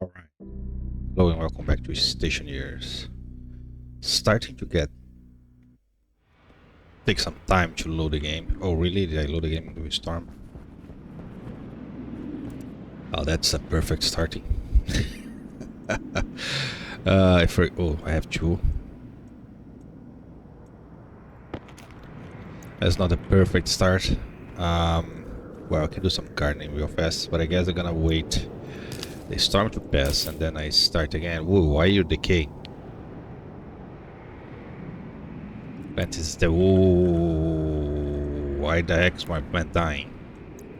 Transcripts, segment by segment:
Alright, hello and welcome back to Stationeers. Starting to take some time to load the game. Oh really? Did I load the game into Storm? Oh, that's a perfect starting. I have two. That's not a perfect start. Well, I can do some gardening real fast, but I guess I'm gonna wait the storm to pass and then I start again. Whoa, why you decay? Plant is the whoa. Why the heck is my plant dying?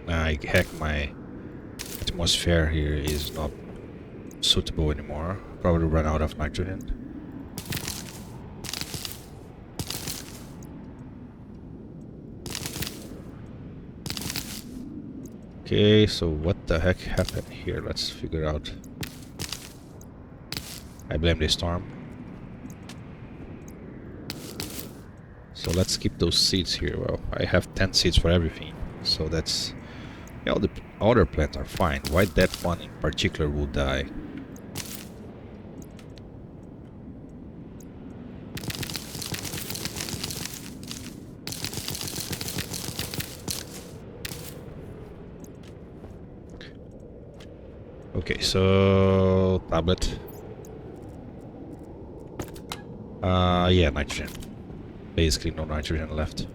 My atmosphere here is not suitable anymore. Probably run out of nitrogen. Okay, so what the heck happened here? Let's figure out. I blame the storm. So let's keep those seeds here. Well, I have 10 seeds for everything. So that's... Yeah, all the other plants are fine. Why that one in particular will die? Okay, so... tablet. Yeah, nitrogen. Basically no nitrogen left.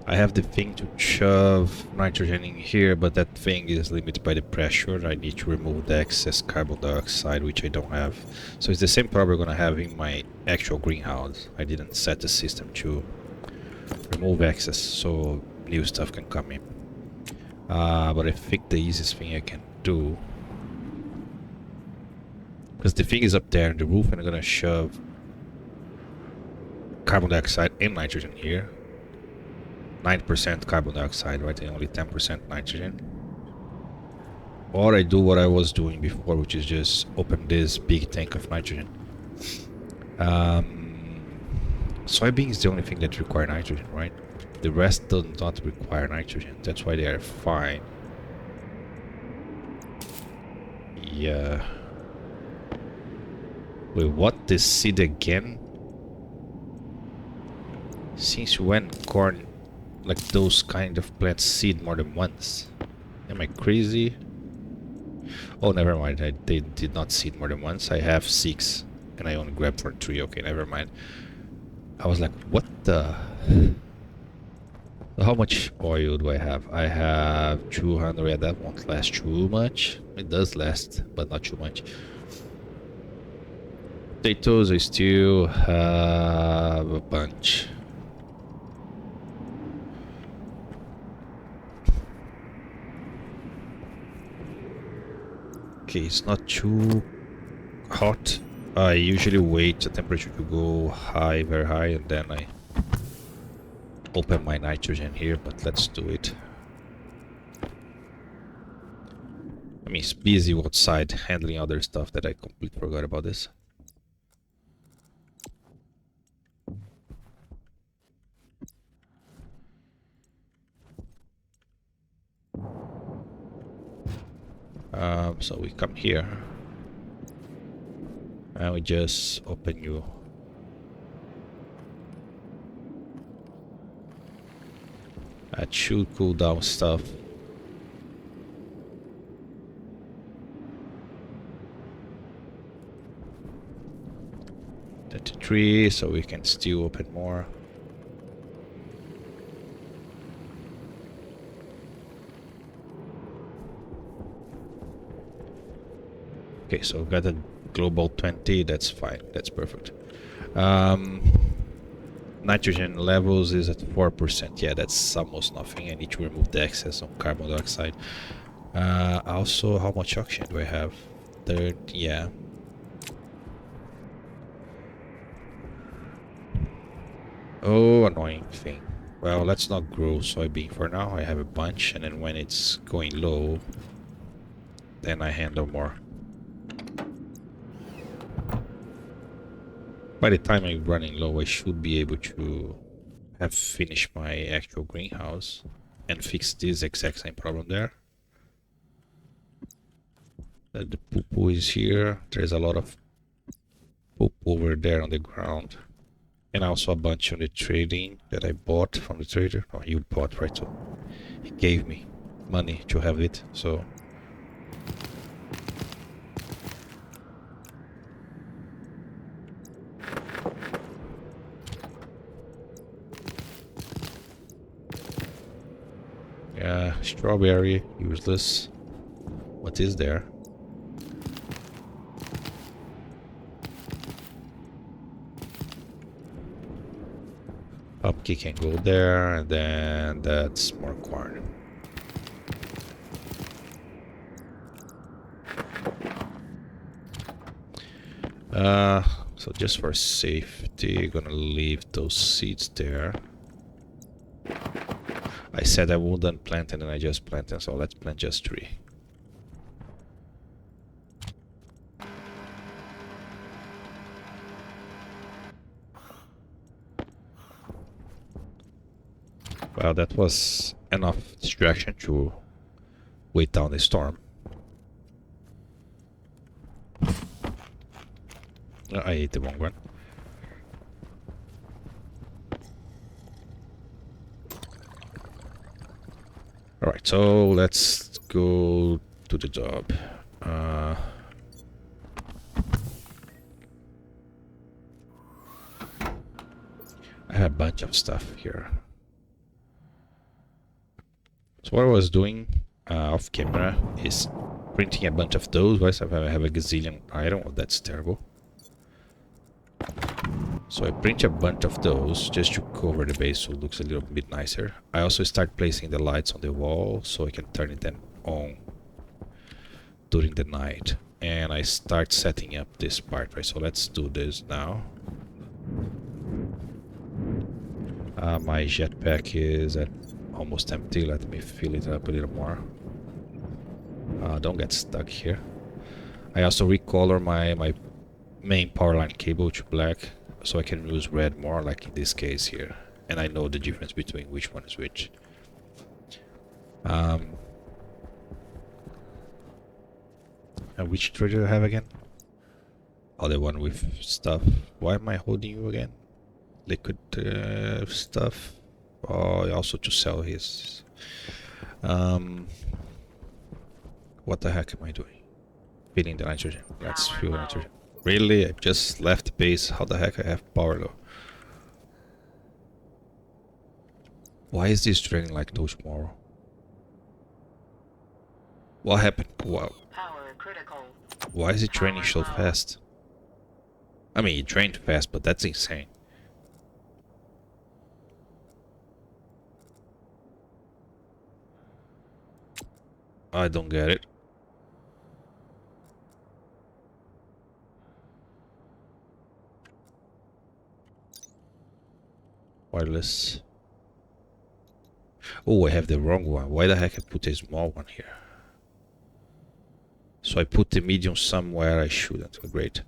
I have the thing to shove nitrogen in here, but that thing is limited by the pressure. I need to remove the excess carbon dioxide, which I don't have. So it's the same problem I'm gonna have in my actual greenhouse. I didn't set the system to remove excess, so new stuff can come in. But I think the easiest thing I can do, because the thing is up there in the roof, and I'm gonna shove carbon dioxide and nitrogen here. 9% carbon dioxide, right, and only 10% nitrogen. Or I do what I was doing before, which is just open this big tank of nitrogen. Soybeans is the only thing that require nitrogen, right? The rest does not require nitrogen. That's why they are fine. Yeah. Wait, what? This seed again? Since when corn, like those kind of plants, seed more than once? Am I crazy? Oh, never mind. They did not seed more than once. I have 6, and I only grabbed for 3. Okay, never mind. I was like, what the... How much oil do I have? I have 200. Yeah, that won't last too much. It does last, but not too much. Potatoes, I still have a bunch. Okay, it's not too hot. I usually wait the temperature to go high, very high, and then I open my nitrogen here, but let's do it. I mean, it's busy outside handling other stuff that I completely forgot about this. So we come here and we just open you. That should cool down stuff. That's 3, so we can still open more. Okay, so got a global 20, that's fine, that's perfect. Nitrogen levels is at 4%, yeah, that's almost nothing. I need to remove the excess on carbon dioxide. Also, how much oxygen do I have? 30, yeah. Oh, annoying thing. Well, let's not grow soybean for now. I have a bunch, and then when it's going low, then I handle more. By the time I'm running low, I should be able to have finished my actual greenhouse and fix this exact same problem there. The poo-poo is here. There's a lot of poop over there on the ground. And also a bunch on the trading that I bought from the trader. Oh, you bought, right? So he gave me money to have it. So yeah, strawberry, useless. What is there? Pumpkin can go there, and then that's more corn. So just for safety, gonna leave those seeds there. I said I wouldn't plant and then I just planted, so let's plant just 3. Well, that was enough distraction to wait down the storm. I ate the wrong one. Alright, so let's go to the job. I have a bunch of stuff here. So what I was doing off camera is printing a bunch of those. Right? So I have a gazillion iron. Oh, that's terrible. So I print a bunch of those just to cover the base so it looks a little bit nicer. I also start placing the lights on the wall so I can turn it then on during the night. And I start setting up this part, right? So let's do this now. My jetpack is at almost empty. Let me fill it up a little more. Don't get stuck here. I also recolor my main power line cable to black so I can use red more, like in this case here. And I know the difference between which one is which. And which trade do I have again? Oh, the one with stuff. Why am I holding you again? Liquid stuff. Oh, also to sell his. What the heck am I doing? Feeding the nitrogen. Let's fuel nitrogen. Really? I just left base. How the heck I have power low? Why is this draining like no tomorrow? What happened? Wow. Power critical. Why is it draining so fast? I mean, it drained fast, but that's insane. I don't get it. Wireless. Oh, I have the wrong one. Why the heck I put a small one here? So I put the medium somewhere I shouldn't. Great.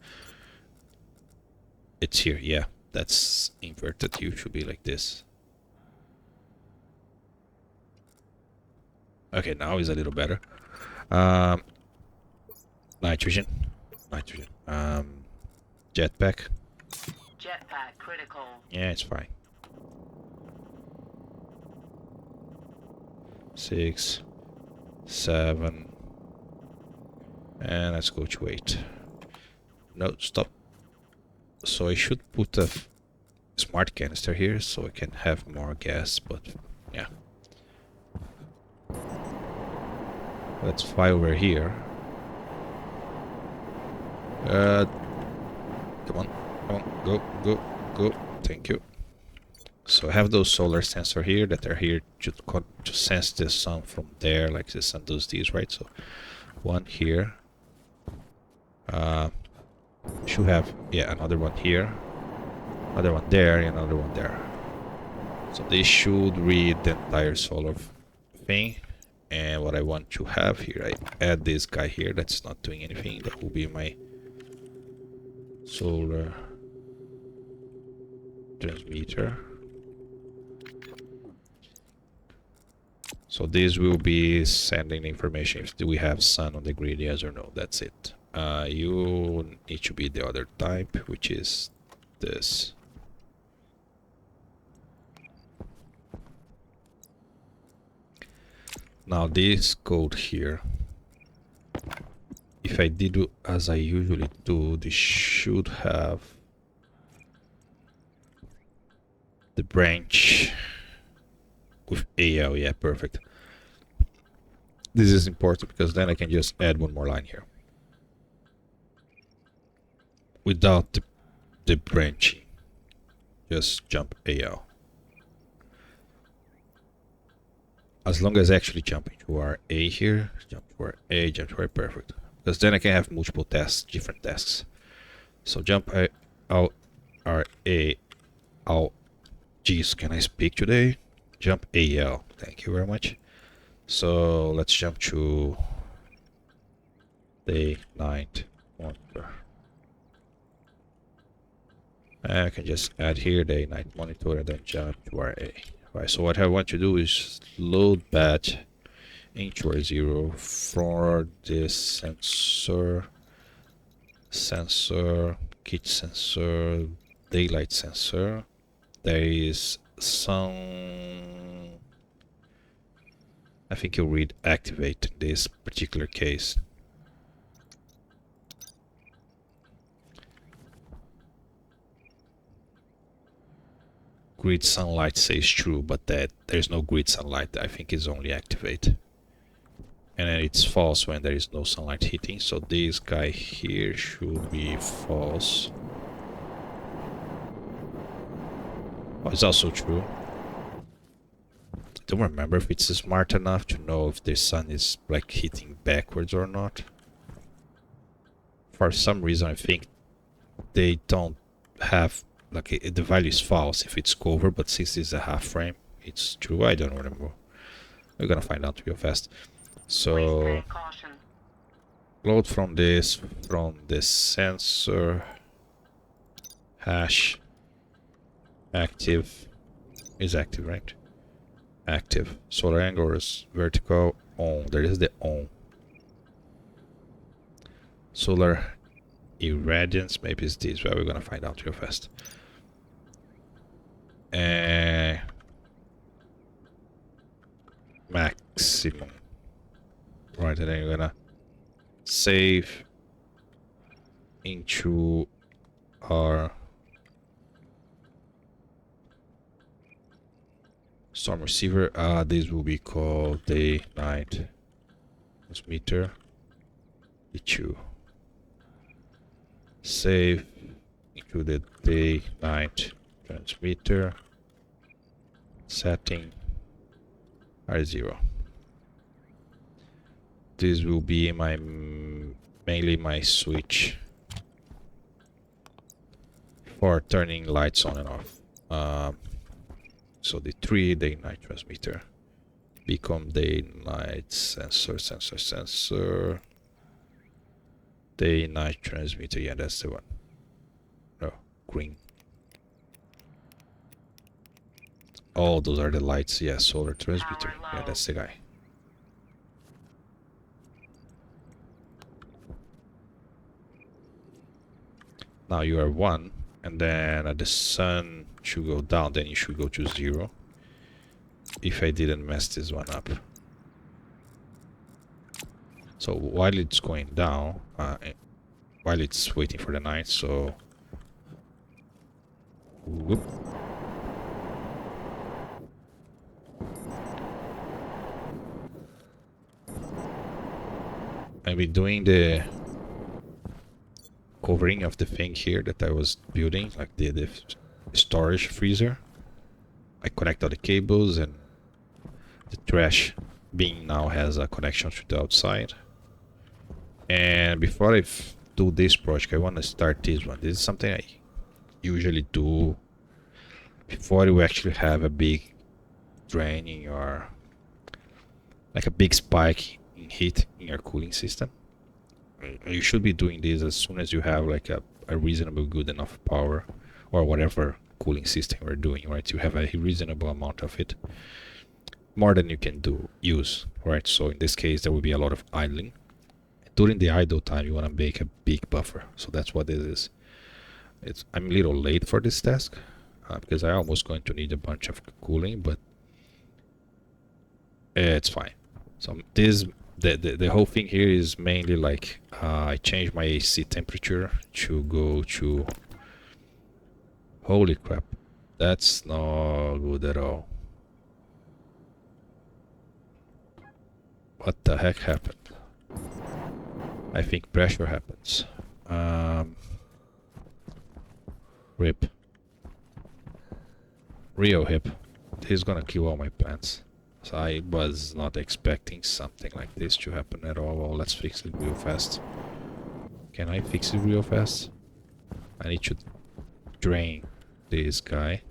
It's here, yeah. That's inverted. You should be like this. Okay, now it's a little better. Nitrogen. Nitrogen. Jetpack. Jetpack critical. Yeah, it's fine. 6, 7, and let's go to 8. No, stop. So I should put a smart canister here so I can have more gas, but yeah. Let's fly over here. Come on, go. Thank you. So I have those solar sensors here that are here to sense the sun from there, like the sun does these, right? So one here. Should have, yeah, another one here, another one there, and another one there. So they should read the entire solar thing. And what I want to have here, I add this guy here that's not doing anything. That will be my solar transmitter. So this will be sending information if we have sun on the grid, yes or no. That's it. You need to be the other type, which is this. Now this code here, if I did as I usually do, this should have the branch with AL. Yeah, perfect. This is important because then I can just add one more line here without the branching. Just jump AL. As long as actually jumping to our A here, jump to our A, jump to our perfect. Because then I can have multiple tasks, different tasks. So jump out our A, out. Geez, can I speak today? Jump AL. Thank you very much. So let's jump to day, night, monitor. I can just add here day, night, monitor, and then jump to our A. Right, so what I want to do is load batch into our 0 for this sensor, kit sensor, daylight sensor. There is some, I think you'll read activate in this particular case. Grid sunlight says true, but that there's no grid sunlight. I think it's only activate. And then it's false when there is no sunlight hitting. So this guy here should be false. Oh, it's also true. I don't remember if it's smart enough to know if the sun is like hitting backwards or not. For some reason I think they don't have, like, the value is false if it's cover, but since it's a half frame, it's true. I don't remember. We're gonna find out real fast. So load from the sensor hash active is active, right? Active. Solar angle is vertical on. There is the on. Solar irradiance, maybe it's this. Well, we're gonna find out real fast. Maximum. Right, and then you're gonna save into our storm receiver. This will be called day night transmitter. D2. Save into the day night transmitter. Setting R0. This will be my mainly my switch for turning lights on and off. So the 3 day night transmitter become day night sensor day night transmitter. Yeah, that's the one. No, green. Oh, those are the lights. Yeah, solar transmitter. Yeah, that's the guy. Now you are 1, and then the sun should go down, then you should go to 0. If I didn't mess this one up. So while it's going down, while it's waiting for the night, so whoop. I'll be doing the covering of the thing here that I was building, like the storage freezer. I connect all the cables, and the trash bin now has a connection to the outside. And before I do this project, I want to start this one. This is something I usually do before you actually have a big drain in your, like a big spike in heat in your cooling system. You should be doing this as soon as you have like a reasonable good enough power, or whatever cooling system we're doing, right? You have a reasonable amount of it. more than you can use, right? So in this case, there will be a lot of idling. During the idle time, you want to make a big buffer. So that's what this is. I'm a little late for this task because I almost going to need a bunch of cooling, but it's fine. So the whole thing here is mainly like I changed my AC temperature to go to. Holy crap, that's not good at all. What the heck happened? I think pressure happens. Rip. Real hip. This is gonna kill all my plants. So I was not expecting something like this to happen at all. Well, let's fix it real fast. Can I fix it real fast? I need to drain this guy.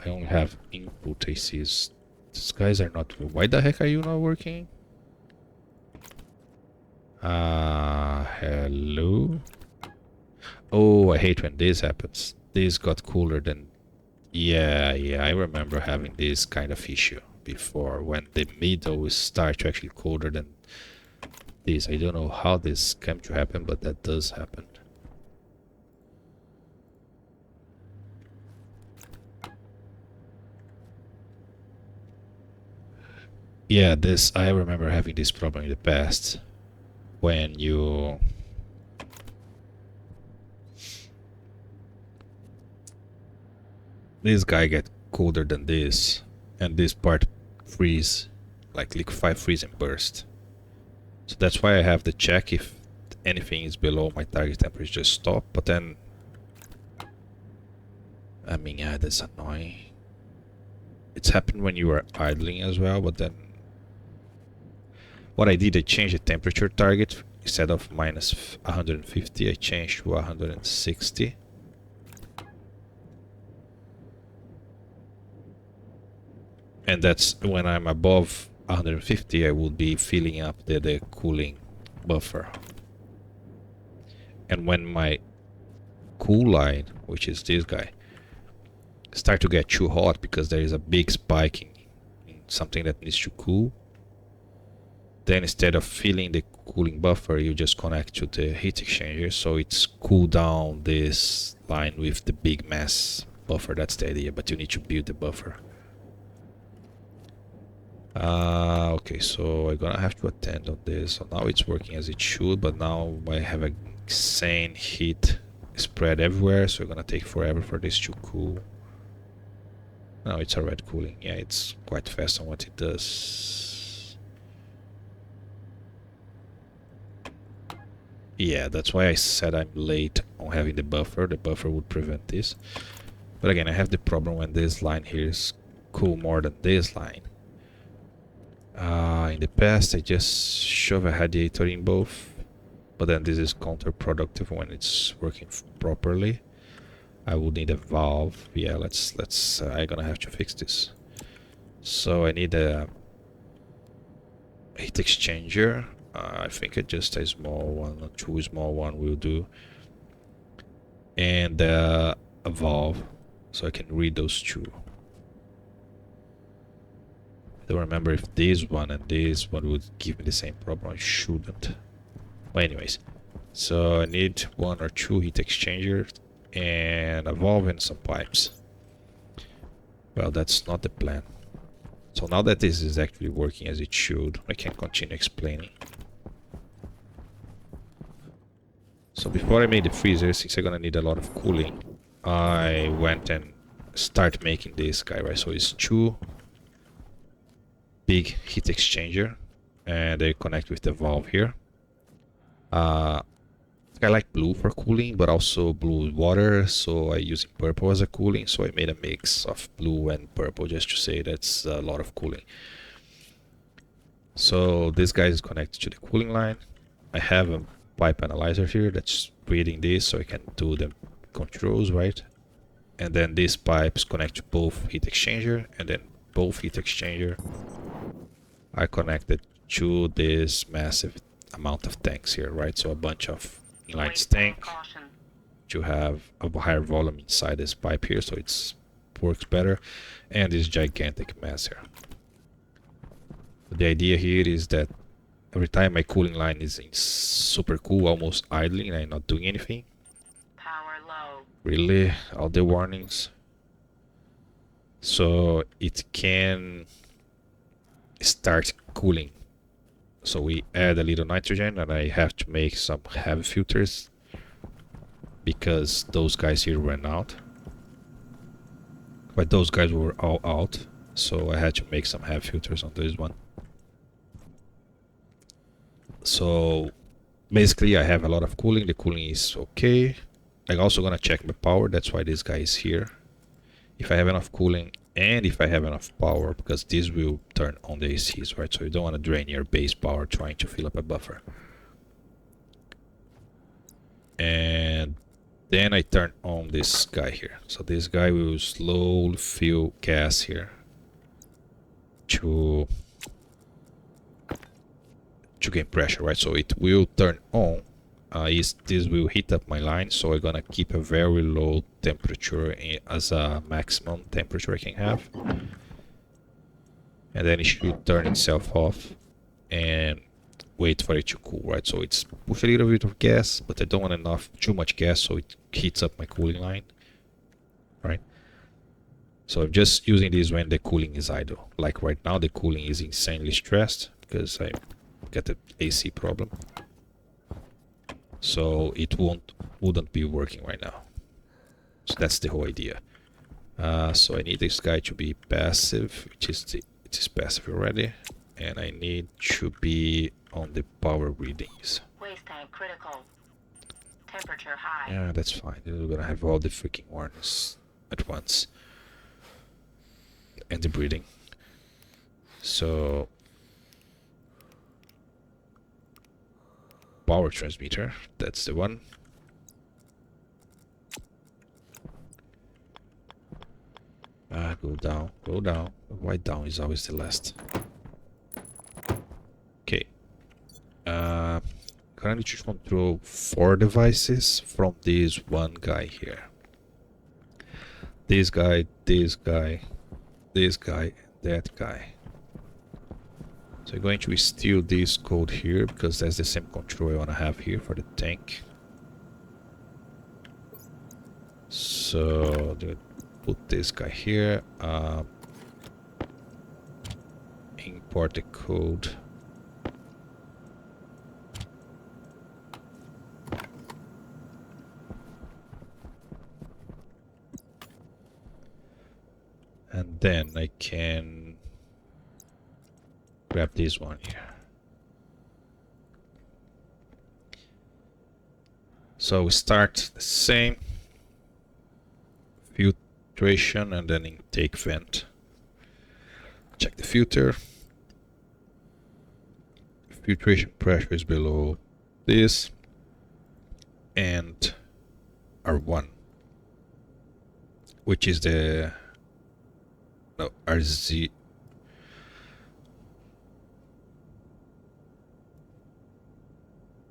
I only have input ACs. These guys are not... Why the heck are you not working? Hello? Oh, I hate when this happens. This got cooler than... Yeah, I remember having this kind of issue before when the middle starts to actually colder than this. I don't know how this came to happen, but that does happen. Yeah, I remember having this problem in the past when you... This guy get colder than this, and this part freeze, like liquefy, freeze, and burst. So that's why I have to check if anything is below my target temperature, just stop. But then, I mean, yeah, that's annoying. It's happened when you are idling as well, but then what I did, I changed the temperature target. Instead of minus 150, I changed to 160. And that's when I'm above 150, I will be filling up the cooling buffer. And when my cool line, which is this guy, start to get too hot because there is a big spike in something that needs to cool, then instead of filling the cooling buffer, you just connect to the heat exchanger, so it's cool down this line with the big mass buffer. That's the idea, but you need to build the buffer. Okay, so I'm gonna have to attend on this. So now it's working as it should, but now I have a insane heat spread everywhere, so it's gonna take forever for this to cool. Now it's already cooling. Yeah, it's quite fast on what it does. Yeah, that's why I said I'm late on having the buffer. The buffer would prevent this. But again, I have the problem when this line here is cool more than this line. In the past, I just shove a radiator in both, but then this is counterproductive when it's working properly. I would need a valve. Yeah, let's. I'm gonna have to fix this. So I need a heat exchanger. I think just a small one, or two small one will do, and a valve, so I can read those two. I don't remember if this one and this one would give me the same problem. I shouldn't. But anyways, so I need one or two heat exchangers and a valve and some pipes. Well, that's not the plan. So now that this is actually working as it should, I can continue explaining. So before I made the freezer, since I'm gonna need a lot of cooling, I went and start making this guy, right? So it's two big heat exchanger, and they connect with the valve here. I like blue for cooling, but also blue with water, so I use purple as a cooling. So I made a mix of blue and purple just to say that's a lot of cooling. So this guy is connected to the cooling line. I have a pipe analyzer here that's reading this, so I can do the controls, right? And then these pipes connect to both heat exchanger, and then both heat exchanger are connected to this massive amount of tanks here, right? So a bunch of inline tank to have a higher volume inside this pipe here, so it's works better, and this gigantic mess here. The idea here is that every time my cooling line is in super cool, almost idling, and I'm not doing anything. Power low. Really, all the warnings. So it can start cooling. So we add a little nitrogen, and I have to make some heavy filters because those guys here ran out. But those guys were all out, so I had to make some heavy filters on this one. So basically I have a lot of cooling. The cooling is okay. I'm also gonna check my power. That's why this guy is here. If I have enough cooling and if I have enough power, because this will turn on the ACs, right? So you don't want to drain your base power trying to fill up a buffer. And then I turn on this guy here. So this guy will slowly fill gas here to gain pressure, right? So it will turn on. This will heat up my line, so I'm gonna keep a very low temperature as a maximum temperature I can have, and then it should turn itself off and wait for it to cool, right? So it's push a little bit of gas, but I don't want too much gas, so it heats up my cooling line, right? So I'm just using this when the cooling is idle. Like right now, the cooling is insanely stressed because I got the AC problem. So it wouldn't be working right now. So that's the whole idea. So I need this guy to be passive, it is passive already, and I need to be on the power readings. Waste tank critical. Temperature high. Yeah, that's fine. We're gonna have all the freaking warnings at once, and the breathing. So power transmitter, that's the one. Go down, go down. Why down is always the last. Okay. Gonna need to control 4 devices from this one guy here. This guy, this guy, this guy, that guy. So I'm going to steal this code here because that's the same control I want to have here for the tank. So put this guy here. Import the code. And then I can grab this one here. So we start the same filtration and then intake vent. Check the filter. Filtration pressure is below this and R1, which is the RZ.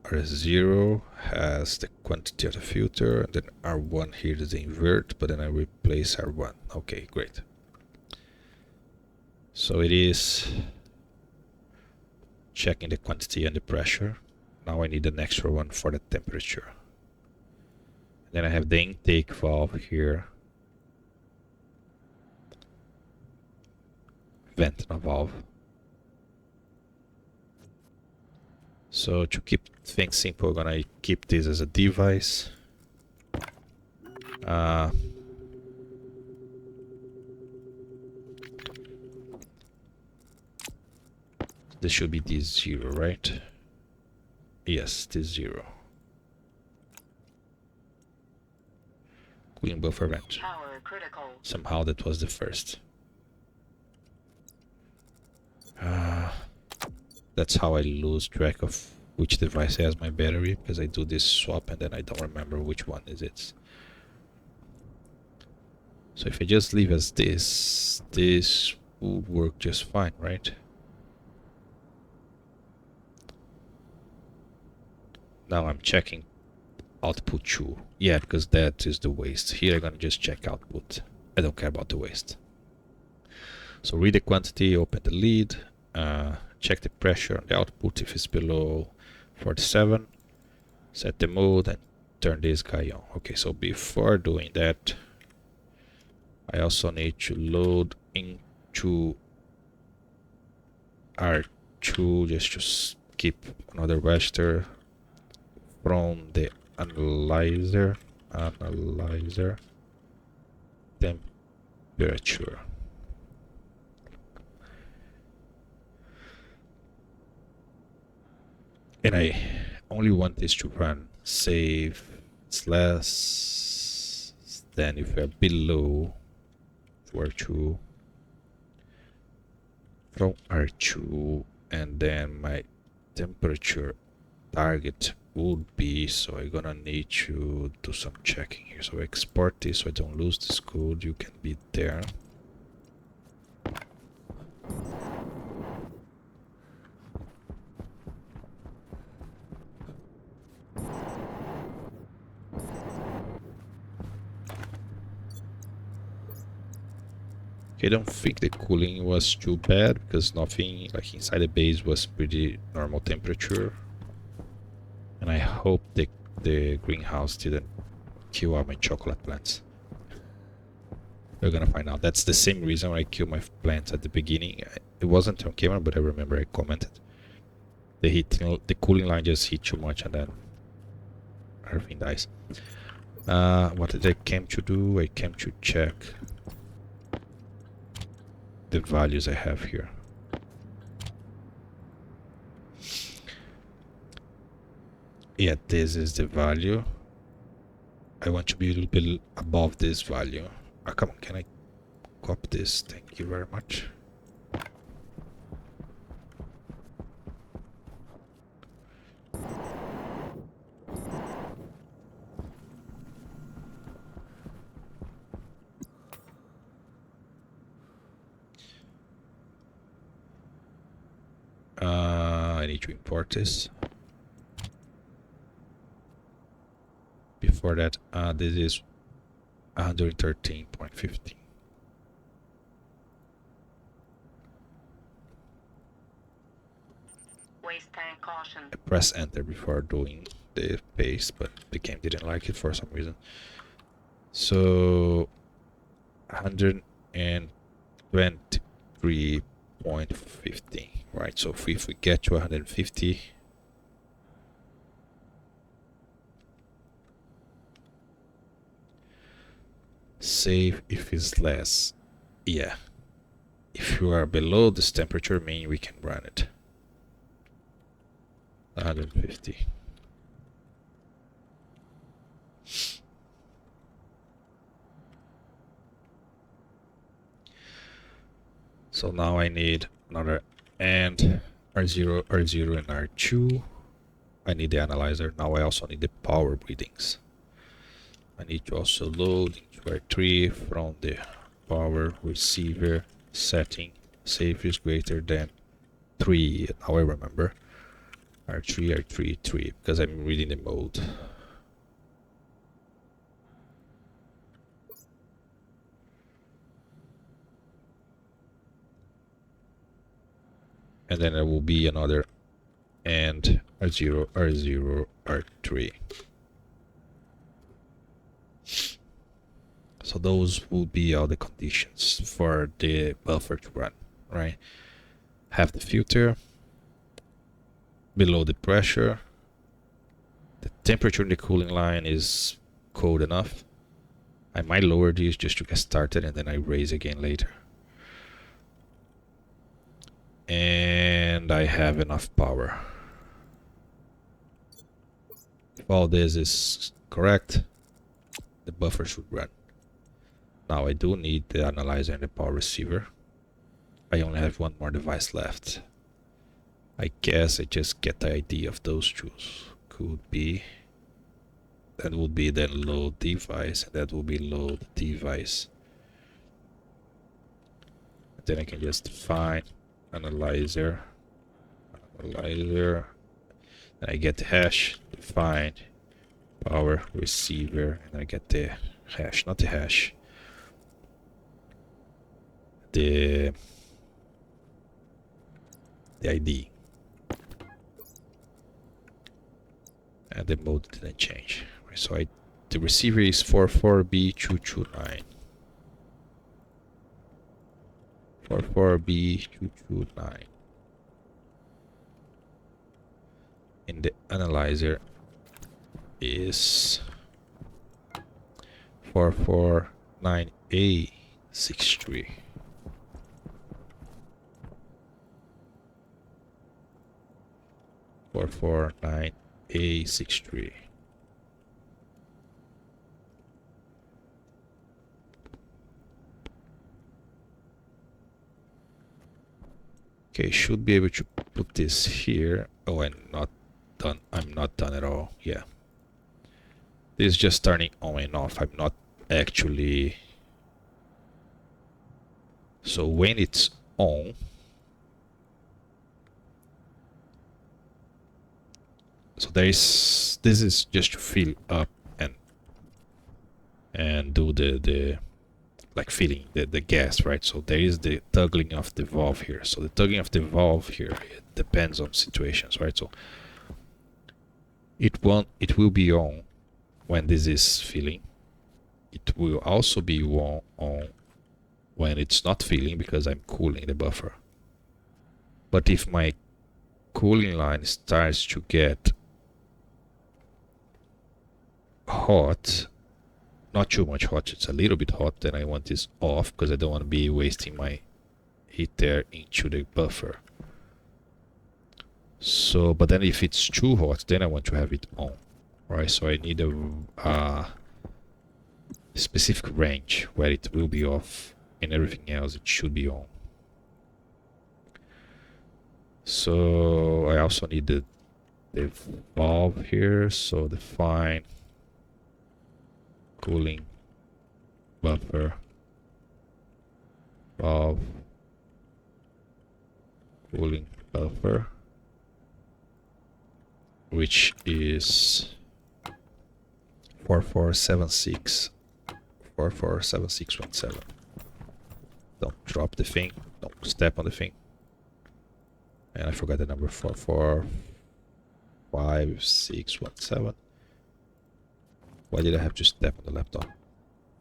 R0 has the quantity of the filter, and then R1 here is the invert, but then I replace R1. Okay, great. So it is checking the quantity and the pressure. Now I need an extra one for the temperature. Then I have the intake valve here. Vent valve. So to keep things simple, I'm gonna keep this as a device. This should be this 0, right? Yes, this 0. Cooling buffer vent. Power critical. Somehow that was the first. That's how I lose track of which device has my battery, because I do this swap and then I don't remember which one is it. So if I just leave as this will work just fine, right? Now I'm checking output 2. Yeah, because that is the waste. Here I'm gonna just check output. I don't care about the waste. So read the quantity, open the lid, check the pressure on the output if it's below 47, set the mode and turn this guy on. Okay, so before doing that, I also need to load into R2 just to skip another register from the analyzer temperature. And I only want this to run save. It's less than if we're below R2 from R2, and then my temperature target would be, so I'm gonna need to do some checking here. So export this so I don't lose this code. You can be there. I don't think the cooling was too bad because nothing like inside the base was pretty normal temperature, and I hope the greenhouse didn't kill all my chocolate plants. We're gonna find out. That's the same reason why I killed my plants at the beginning. It wasn't on camera, but I remember I commented. The cooling line just hit too much and then everything dies. What did I came to do? I came to check the values I have here. Yeah, this is the value. I want to be a little bit above this value. Come on, can I copy this? Thank you very much. I need to import this. Before that, this is 113.15. Waste tank caution. I press enter before doing the paste, but the game didn't like it for some reason. So 123.15, right? So if we get to 150, save if it's less. Yeah, if you are below this temperature, mean we can run it. 150. So now I need another and R0, R0, and R2. I need the analyzer. Now I also need the power readings. I need to also load into R3 from the power receiver setting. Safe is greater than 3. Now I remember. R3, R3, 3, because I'm reading the mode. And then there will be another and R0, R0, R3. So those will be all the conditions for the buffer to run, right? Have the filter, below the pressure, the temperature in the cooling line is cold enough. I might lower these just to get started and then I raise again later. And I have enough power. If all this is correct, the buffer should run. Now I do need the analyzer and the power receiver. I only have one more device left. I guess I just get the idea of those two. Could be. That would be then load device, and that will be load device. And then I can just define analyzer. Then I get the hash, define power receiver, and I get the hash, not the hash. the ID. And the mode didn't change. So the receiver is 44B229. 44B229. And the analyzer is 449A63. A63. Okay, should be able to put this here. Oh, I'm not done. I'm not done at all. Yeah. This is just turning on and off. I'm not actually. So when it's on, so this is just to fill up and do the like filling the gas, right? So there is the toggling of the valve here. So the toggling of the valve here, it depends on situations, right? So it will be on when this is filling. It will also be on when it's not filling because I'm cooling the buffer. But if my cooling line starts to get hot, not too much hot, it's a little bit hot, then I want this off because I don't want to be wasting my heat there into the buffer. So, but then if it's too hot, then I want to have it on, right? So I need a specific range where it will be off and everything else it should be on. So I also need the valve here, so define cooling buffer valve cooling buffer, which is 447617. Don't drop the thing, don't step on the thing. And I forgot the number. 445617. Why did I have to step on the laptop?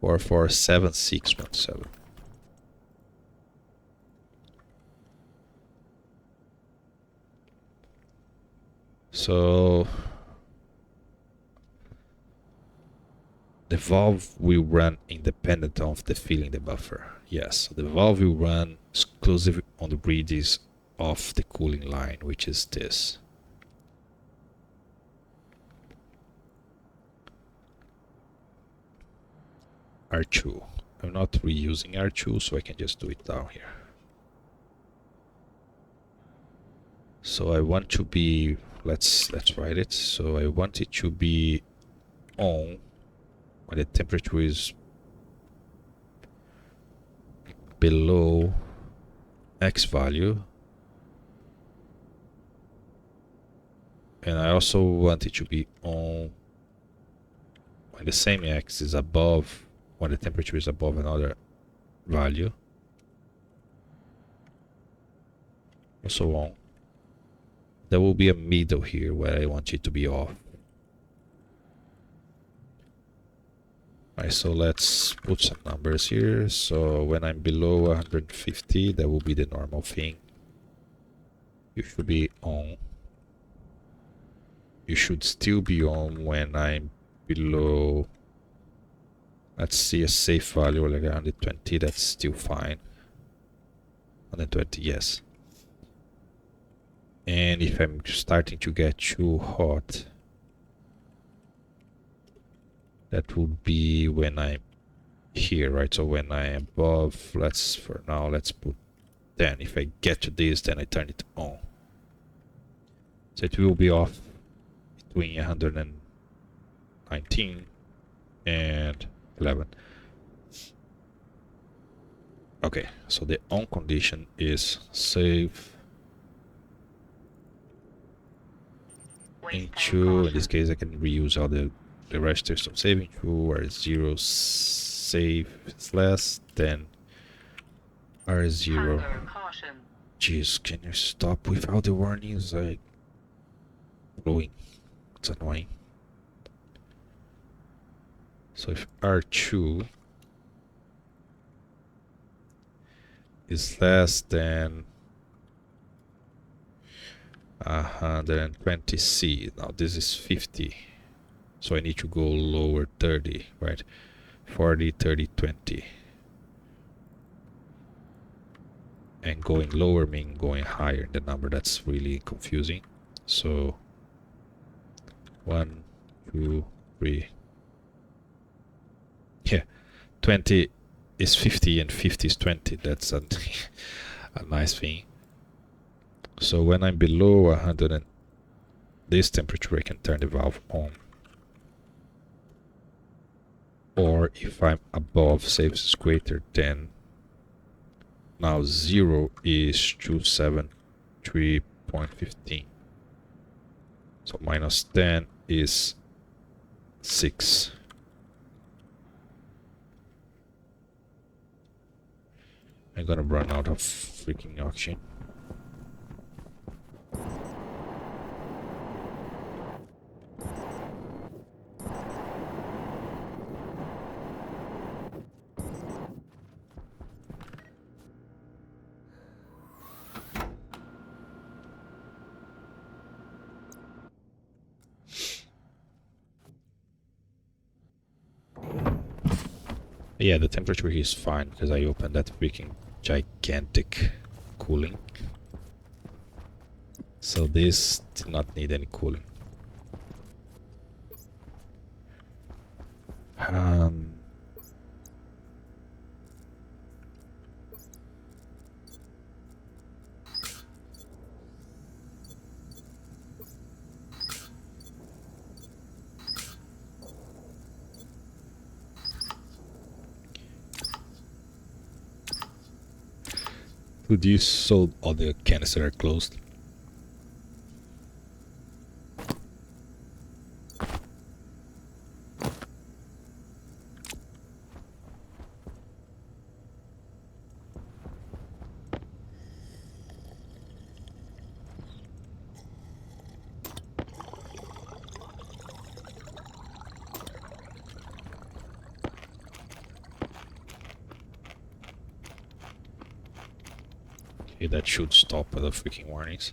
447617. So the valve will run independent of the filling the buffer. Yes, so the valve will run exclusively on the bridges of the cooling line, which is this. R2. I'm not reusing R2, so I can just do it down here. So I want to be, let's write it. So I want it to be on when the temperature is below X value. And I also want it to be on when the same X is above, when the temperature is above another value. And so on. There will be a middle here where I want it to be off. Alright, so let's put some numbers here. So when I'm below 150, that will be the normal thing. You should be on. You should still be on when I'm below, let's see, a safe value like 120. That's still fine. 120, yes. And if I'm starting to get too hot, that would be when I'm here, right? So when I'm above, for now, let's put 10. If I get to this, then I turn it on. So it will be off between 119 and 11. Okay, so the on condition is save into, in this case I can reuse all the registers. So saving to where it's 0, save is less, then R0. Hangar caution. Jeez, can you stop without the warnings? Like, blowing. It's annoying. So if R2 is less than 120C, now this is 50. So I need to go lower 30, right? 40, 30, 20. And going lower means going higher in the number. That's really confusing. So 1, 2, 3. Yeah, 20 is 50 and 50 is 20. That's a, a nice thing. So when I'm below 100 and this temperature, I can turn the valve on. Or if I'm above, say this is greater than, now 0 is 273.15. So minus 10 is 6. I'm gonna run out of freaking oxygen. Yeah, the temperature here is fine because I opened that freaking gigantic cooling. So this did not need any cooling. Would you so all the canisters are closed? Okay, that should stop the freaking warnings.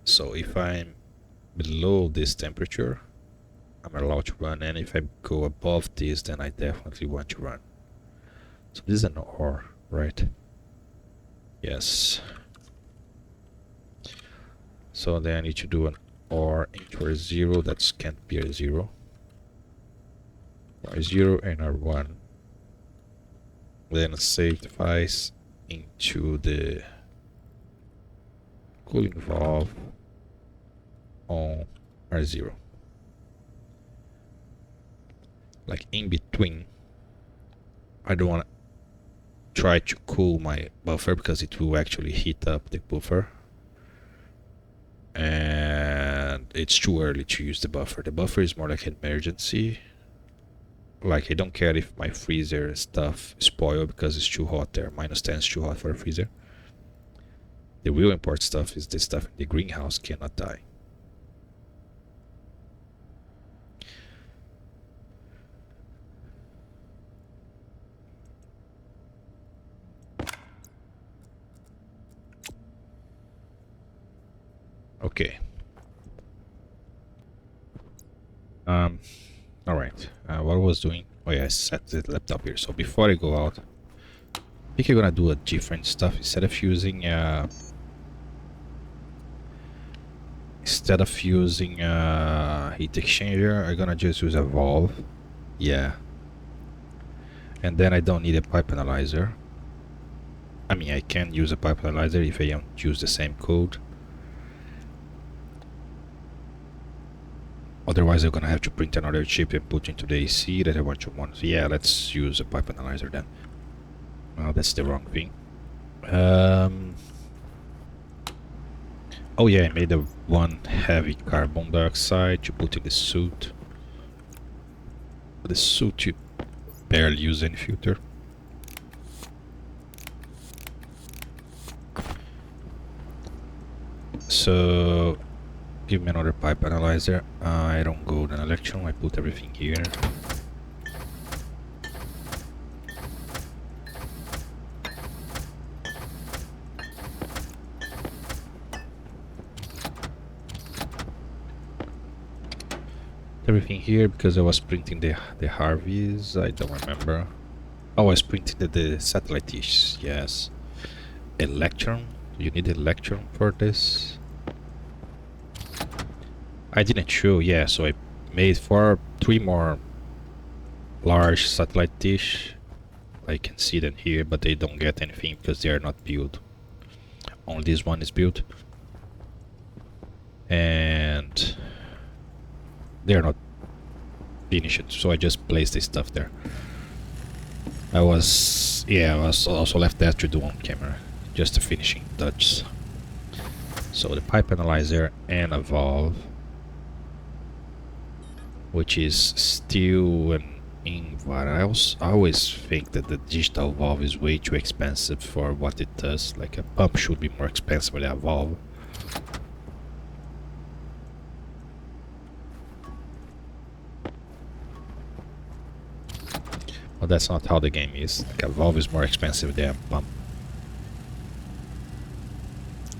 So if I'm below this temperature, I'm allowed to run, and if I go above this, then I definitely want to run. So this is an OR, right? Yes. So then I need to do an OR into R0. That can't be R0. R0 and R1. Then save device into the cooling valve on R0. Like in between, I don't want to try to cool my buffer because it will actually heat up the buffer. And it's too early to use the buffer. The buffer is more like an emergency. Like, I don't care if my freezer stuff spoil because it's too hot there. Minus 10 is too hot for a freezer. The real important stuff is the stuff in the greenhouse cannot die. Okay. Alright. What I was doing... Oh yeah, I set the laptop here. So before I go out, I think I'm gonna do a different stuff. Instead of using heat exchanger, I'm gonna just use a valve. Yeah. And then I don't need a pipe analyzer. I mean, I can use a pipe analyzer if I don't use the same code. Otherwise, I'm gonna have to print another chip and put into the AC that I want to want. So yeah, let's use a pipe analyzer then. Well, that's the wrong thing. Oh yeah, I made a one heavy carbon dioxide to put in the suit. But the suit, you barely use any filter. so give me another pipe analyzer. I don't go to an electron, I put everything here. Everything here because I was printing the Harveys, I don't remember. Oh, I was printing the satellite dishes, yes. Electron? You need electron for this? I didn't show, yeah, so I made 3 more large satellite dish. I can see them here, but they don't get anything because they are not built. Only this one is built. And they're not finished, so I just placed this stuff there. I was also left that to do on camera, just the finishing touches. So the pipe analyzer and a valve, which is still an invar. I always think that the digital valve is way too expensive for what it does. Like a pump should be more expensive than a valve. Well, that's not how the game is. Like a valve is more expensive than a pump.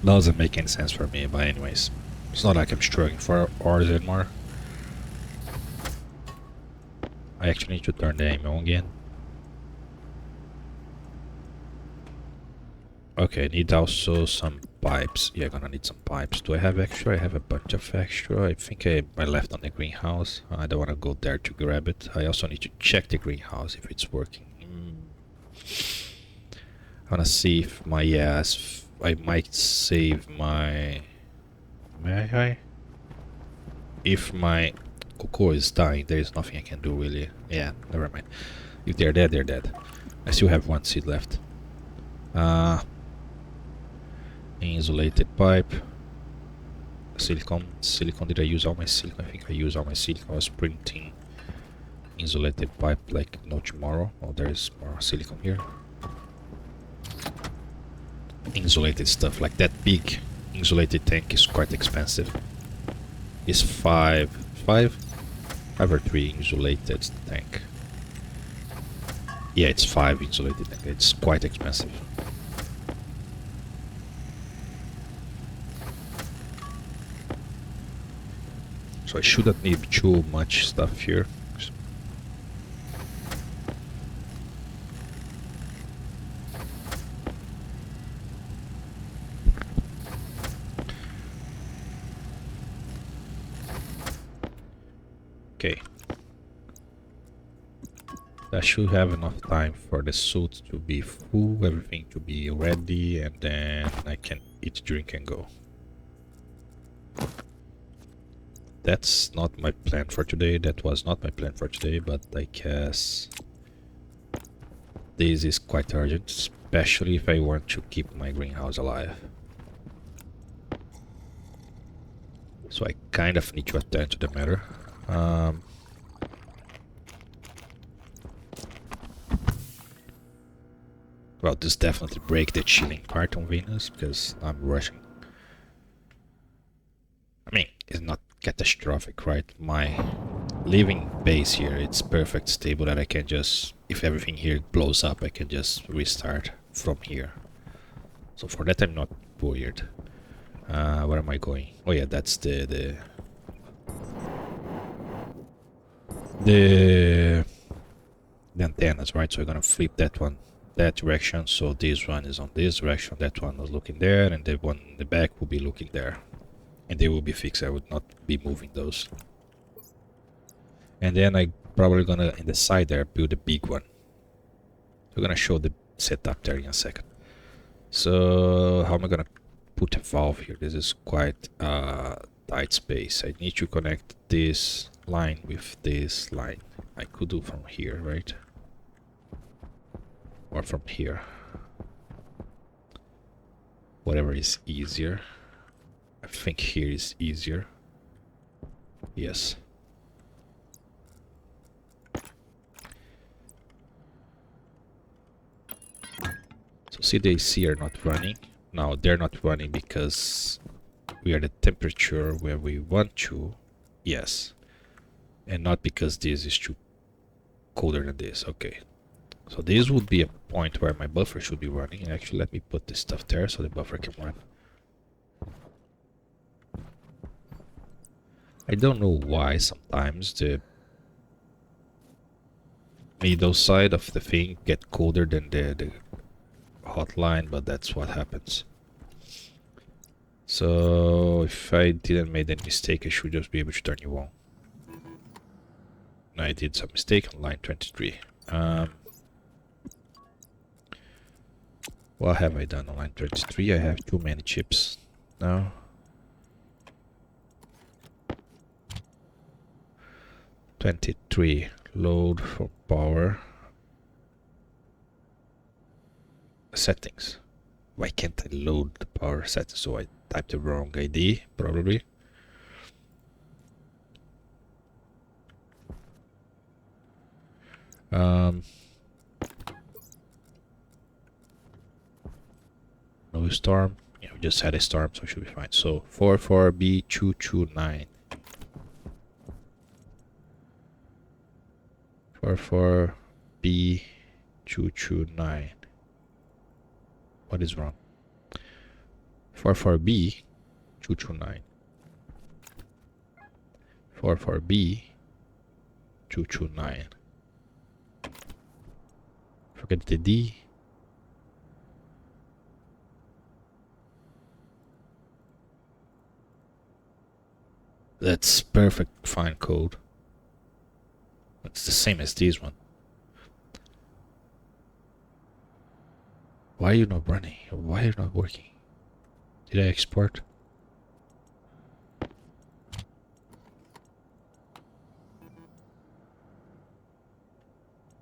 Doesn't make any sense for me, but anyways. It's not like I'm struggling for ores anymore. I actually need to turn the aim on again. Okay, I need also some pipes. Yeah, gonna need some pipes. Do I have extra? I have a bunch of extra. I think I left on the greenhouse. I don't want to go there to grab it. I also need to check the greenhouse if it's working. I wanna see if my I might save my. May I? If my cocoa is dying, there is nothing I can do really. Yeah, never mind. If they're dead, they're dead. I still have 1 seed left. Insulated pipe. Silicon. Did I use all my silicon? I think I used all my silicon. I was printing insulated pipe like no tomorrow. Oh, there's more silicon here. Insulated stuff like that big insulated tank is quite expensive. It's 5 or 3 insulated tank. Yeah, it's 5 insulated tank. It's quite expensive. So I shouldn't need too much stuff here. Okay. I should have enough time for the suit to be full, everything to be ready, and then I can eat, drink, and go. That's not my plan for today. That was not my plan for today, but I guess this is quite urgent, especially if I want to keep my greenhouse alive. So I kind of need to attend to the matter. Well, this definitely break the chilling part on Venus because I'm rushing. I mean, it's not catastrophic, right? My living base here, it's perfect stable that I can just, if everything here blows up, I can just restart from here. So for that I'm not worried. Where am I going? Oh yeah, that's the antennas, right? So I'm gonna flip that one that direction, so this one is on this direction, that one was looking there, and the one in the back will be looking there. And they will be fixed. I would not be moving those. And then I probably gonna, in the side there, build a big one. We're gonna show the setup there in a second. So how am I gonna put a valve here? This is quite tight space. I need to connect this line with this line. I could do from here, right? Or from here. Whatever is easier. I think here is easier. Yes. So see, the AC are not running. Now they're not running because we are the temperature where we want to. Yes. And not because this is too colder than this. Okay. So this would be a point where my buffer should be running. Actually, let me put this stuff there so the buffer can run. I don't know why sometimes the middle side of the thing get colder than the hot line, but that's what happens. So if I didn't make any mistake, I should just be able to turn you on. I did some mistake on line 23. What have I done on line 23? I have too many chips now. Load for power. Settings. Why can't I load the power settings? So I typed the wrong ID, probably. No storm. Yeah, we just had a storm, so it should be fine. So 44B229. 44B229. What is wrong? 44B229. 44B229. Forget the D. That's perfect fine code. It's the same as this one. Why are you not running? Why are you not working? Did I export?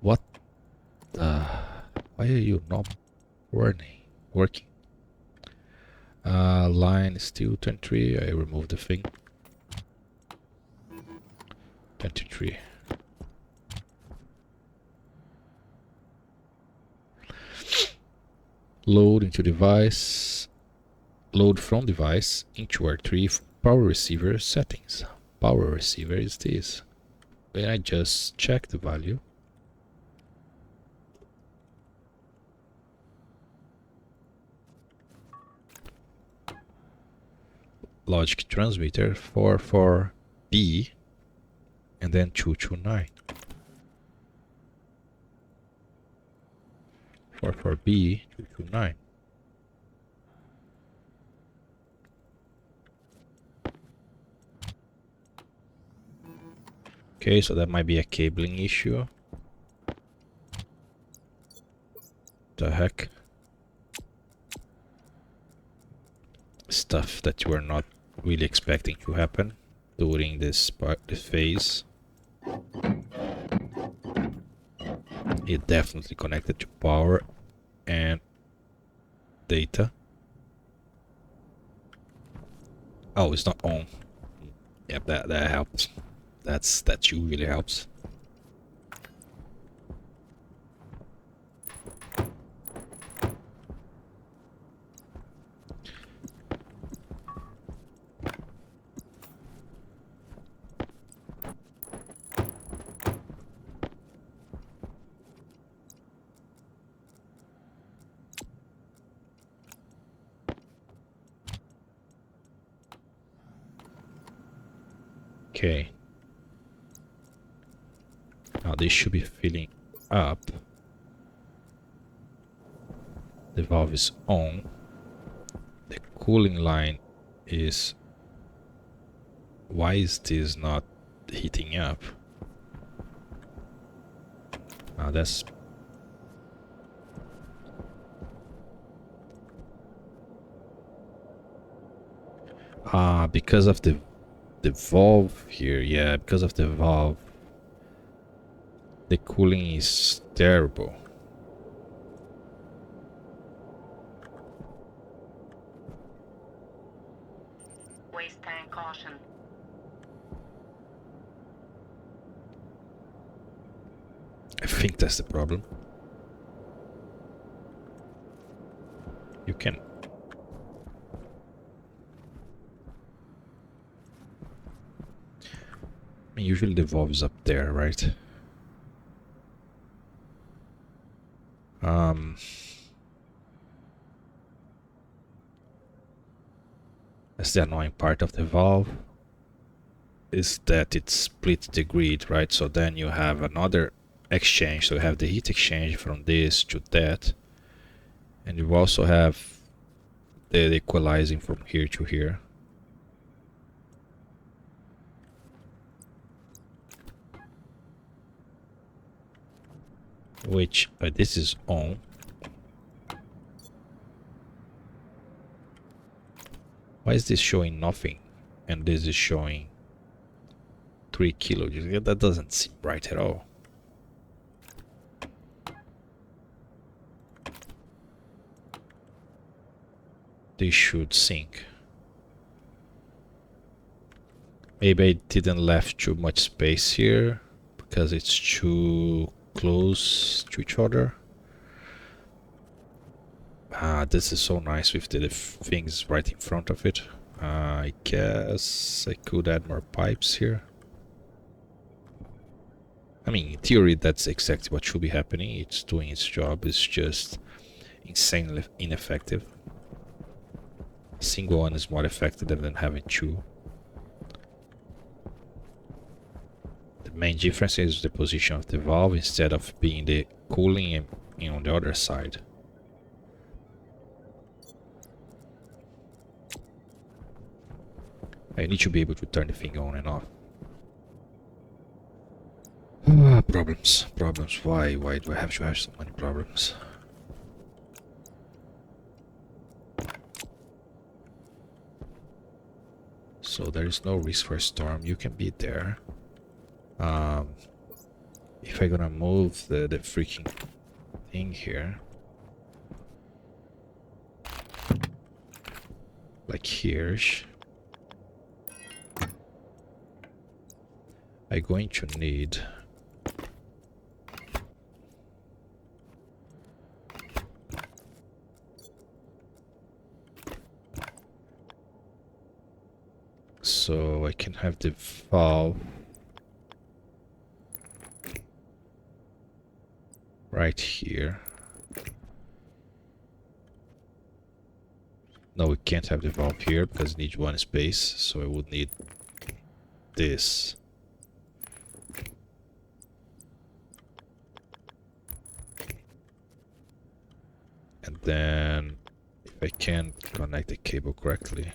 What? Why are you not working? Line is still 23. I removed the thing. 23. Load into device. Load from device into R3 power receiver settings. Power receiver is this. When I just check the value. Logic transmitter 44B and then 229. 44B 229. Okay, so that might be a cabling issue. The heck? Stuff that you are not really expecting to happen during this phase. It definitely connected to power and data. Oh, it's not on. Yep, that helps. That really helps. Okay. Now this should be filling up. The valve is on. The cooling line is... Why is this not heating up? Now that's... because of the valve here. Yeah, because of the valve. The cooling is terrible. Waste tank caution. I think that's the problem. You can... I mean, usually the valve is up there, right? That's the annoying part of the valve, is that it splits the grid, right? So then you have another exchange, so you have the heat exchange from this to that, and you also have the equalizing from here to here. Which this is on. Why is this showing nothing and this is showing 3 kilojoules? That doesn't seem right at all. They should sync. Maybe I didn't left too much space here because it's too close to each other. This is so nice with the things right in front of it. I guess I could add more pipes here. I mean, in theory, that's exactly what should be happening. It's doing its job. It's just insanely ineffective. A single one is more effective than having two. The main difference is the position of the valve instead of being the cooling on the other side. I need to be able to turn the thing on and off. Problems. Why do I have to have so many problems? So there is no risk for a storm. You can be there. If I'm gonna move the freaking thing here, like here-ish, I'm going to need so I can have the valve right here. No, we can't have the valve here because it needs one space, so I would need this. And then if I can't connect the cable correctly.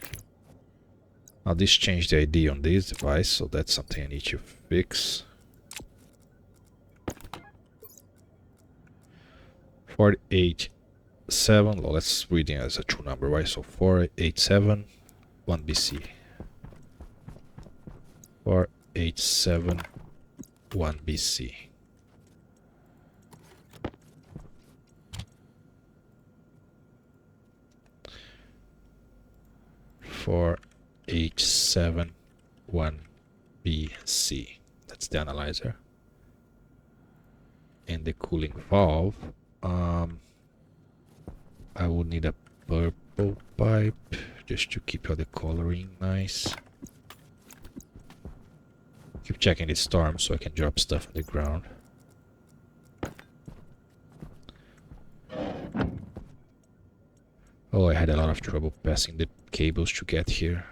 Now this changed the ID on this device, so that's something I need to fix. 487, well, let's read it as a true number, right? So 487 1 BC. 487 1 BC. H71 BC. That's the analyzer. And the cooling valve. I would need a purple pipe just to keep all the coloring nice. Keep checking the storm so I can drop stuff on the ground. Oh, I had a lot of trouble passing the cables to get here.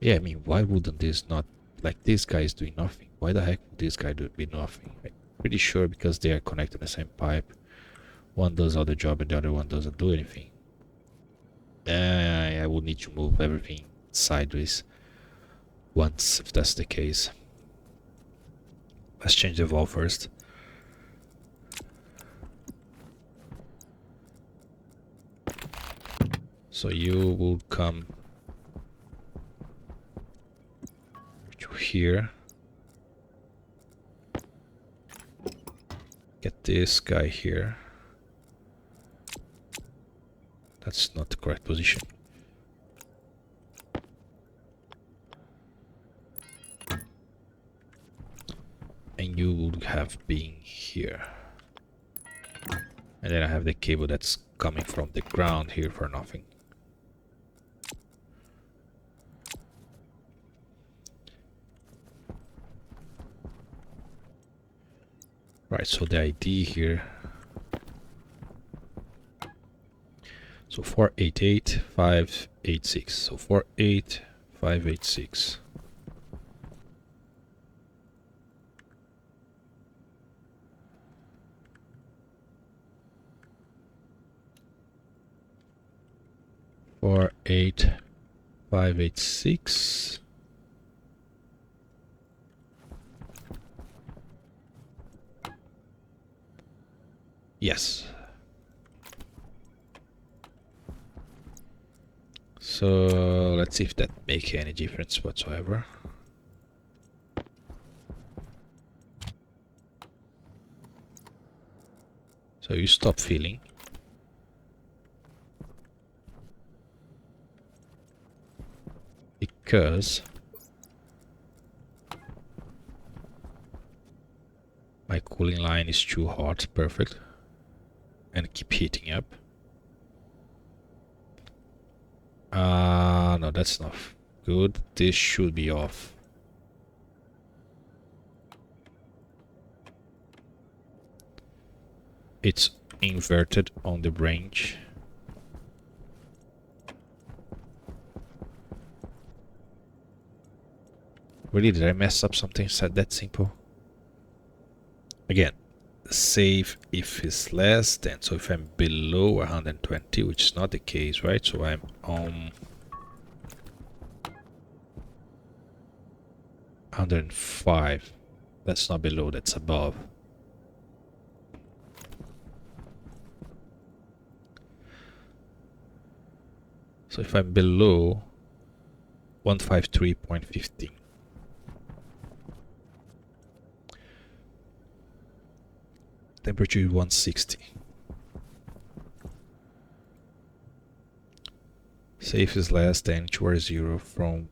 Yeah, I mean, why wouldn't this not... Like, this guy is doing nothing. Why the heck would this guy do nothing? I'm pretty sure because they are connected to the same pipe. One does all the job and the other one doesn't do anything. I would need to move everything sideways once, if that's the case. Let's change the valve first. So you will come to here. Get this guy here. That's not the correct position. And you would have been here. And then I have the cable that's coming from the ground here for nothing. Right, so the ID here. So 488586. So 48586. Four eight 586. Yes. So let's see if that makes any difference whatsoever. So you stop feeling. Because my cooling line is too hot, perfect, and keep heating up. No, that's not good. This should be off. It's inverted on the range. Really, did I mess up something that simple? Again, save if it's less than, so if I'm below 120, which is not the case, right? So I'm on 105. That's not below, that's above. So if I'm below 153.15, temperature is 160. Safe is less than towards 0 from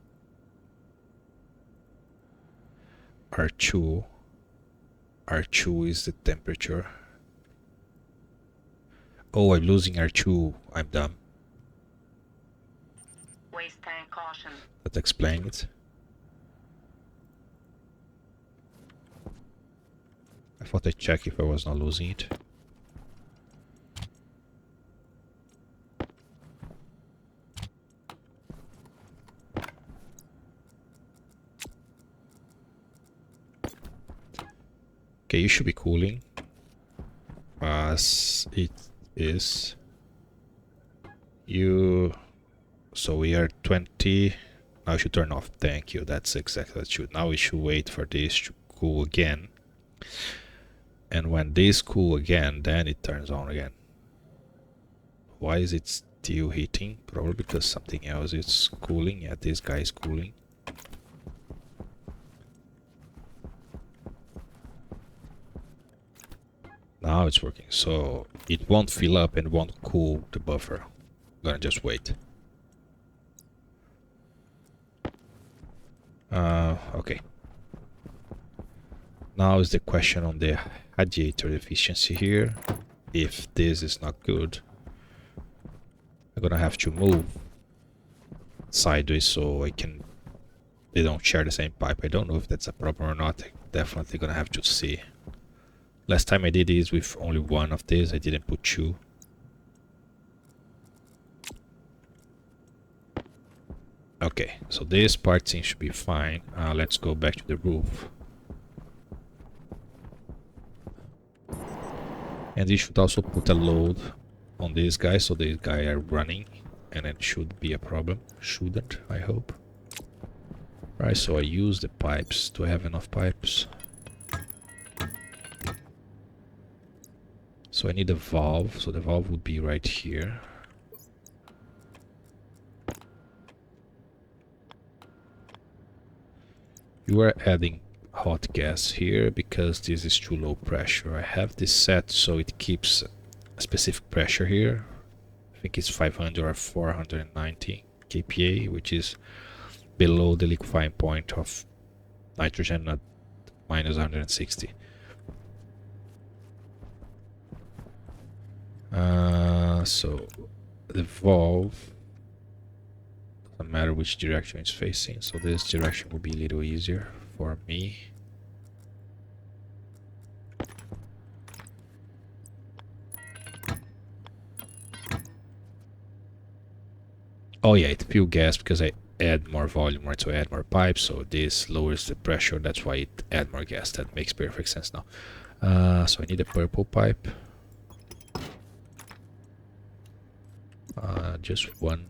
R2. R2 is the temperature. Oh, I'm losing R2. I'm dumb. Waste tank caution. That explains it. I thought I'd check if I was not losing it. Okay, you should be cooling. As it is. So we are 20. Now I should turn off. Thank you. That's exactly what it should. Now we should wait for this to cool again. And when this cool again, then it turns on again. Why is it still heating? Probably because something else is cooling. Yeah, this guy is cooling. Now it's working. So it won't fill up and won't cool the buffer. I'm gonna just wait. Okay. Now is the question on the radiator efficiency here. If this is not good, I'm gonna have to move sideways so they don't share the same pipe. I don't know if that's a problem or not. I'm definitely gonna have to see. Last time I did this with only one of these, I didn't put two. Okay, so this part seems to be fine. Let's go back to the roof. And you should also put a load on these guys, so these guys are running, and it should be a problem. Shouldn't, I hope. Right, so I use the pipes. Do I have enough pipes? So I need a valve, so the valve would be right here. You are adding hot gas here because this is too low pressure. I have this set so it keeps a specific pressure here. I think it's 500 or 490 kPa, which is below the liquefying point of nitrogen at minus 160. So the valve doesn't matter which direction it's facing, so this direction will be a little easier for me. Oh yeah, it feel gas because I add more volume, right? So I add more pipes, so this lowers the pressure. That's why it add more gas. That makes perfect sense now. So I need a purple pipe. Just one.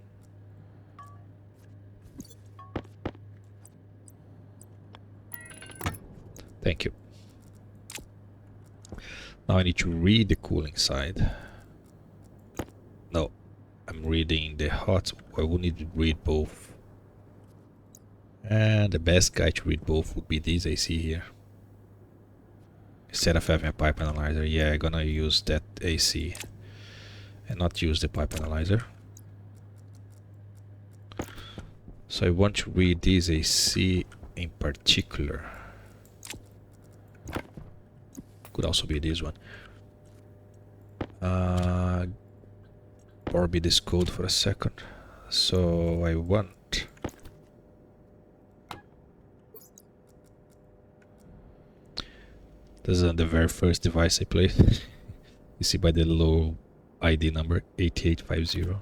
Thank you. Now I need to read the cooling side. No, I'm reading the hot. I will need to read both. And the best guy to read both would be this AC here. Instead of having a pipe analyzer, yeah, I'm gonna use that AC and not use the pipe analyzer. So I want to read this AC in particular. Could also be this one. Orbit this code for a second. So I want this is the very first device I played. You see by the low ID number 8850.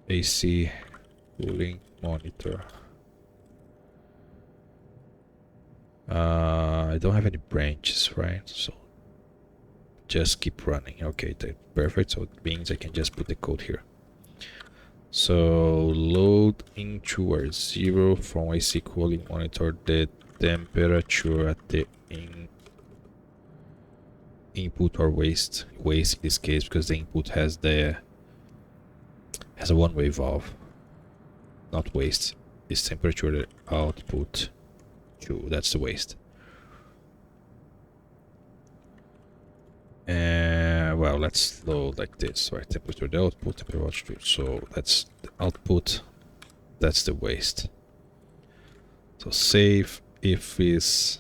AC cooling monitor. I don't have any branches, right? So just keep running. Okay, perfect. So it means I can just put the code here. So load into R0 from AC cooling monitor the temperature at the input or waste in this case, because the input has a one-way valve, not waste. This temperature, the output to that's the waste. Well, let's load like this, right? Temperature the output, temperature. So that's the output, that's the waste. So save if is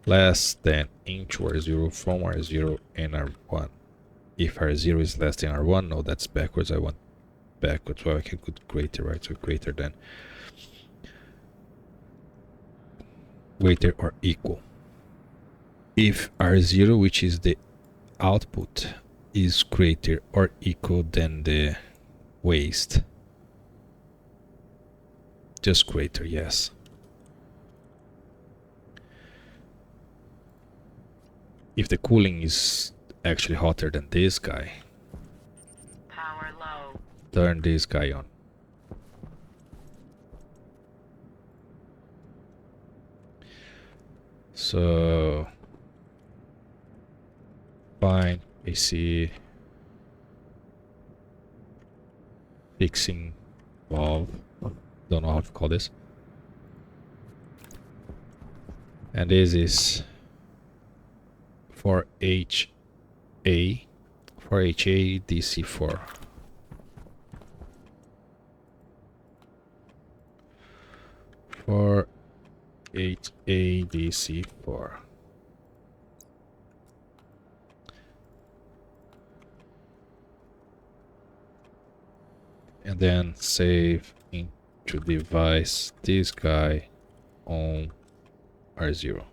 less than into R0 from R0 and R1. If R0 is less than R1, no, that's backwards. I want backwards. Well, I can put greater, right? So greater than, greater or equal. If R0, which is the output, is greater or equal than the waste, just greater, yes. If the cooling is actually hotter than this guy, Power low. turn this guy on. So fine, AC fixing valve, don't know how to call this, and this is for HA DC4. For HA DC4. And then save into device this guy on R0.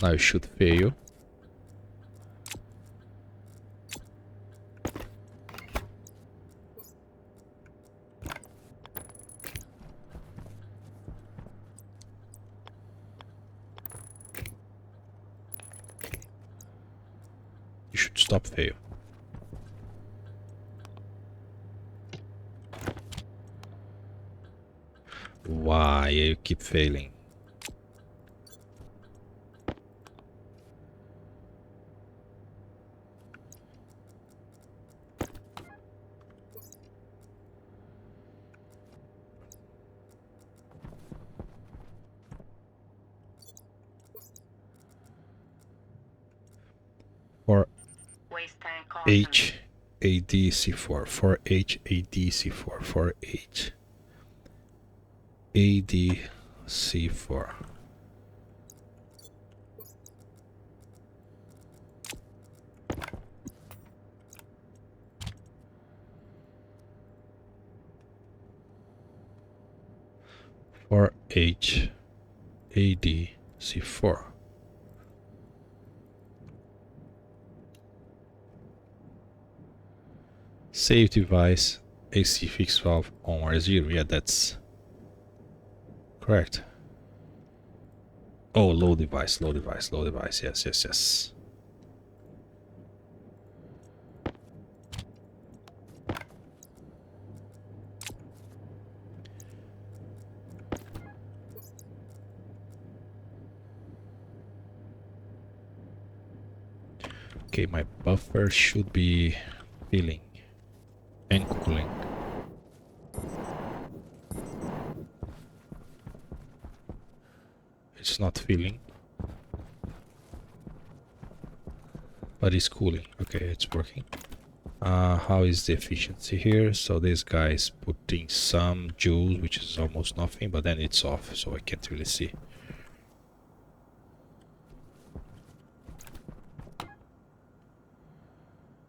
Now it should fail. You should stop fail. Why you keep failing? For Waste tank constant. HADC4, for HADC4, for HADC4. 4HADC4. Save device AC fix valve on R0. Yeah, that's correct. Oh, low device, low device, low device. Yes, yes, yes. Okay, my buffer should be filling and cooling. It's not filling, but it's cooling. Okay, it's working. How is the efficiency here? So this guy is putting some joules, which is almost nothing, but then it's off, so I can't really see.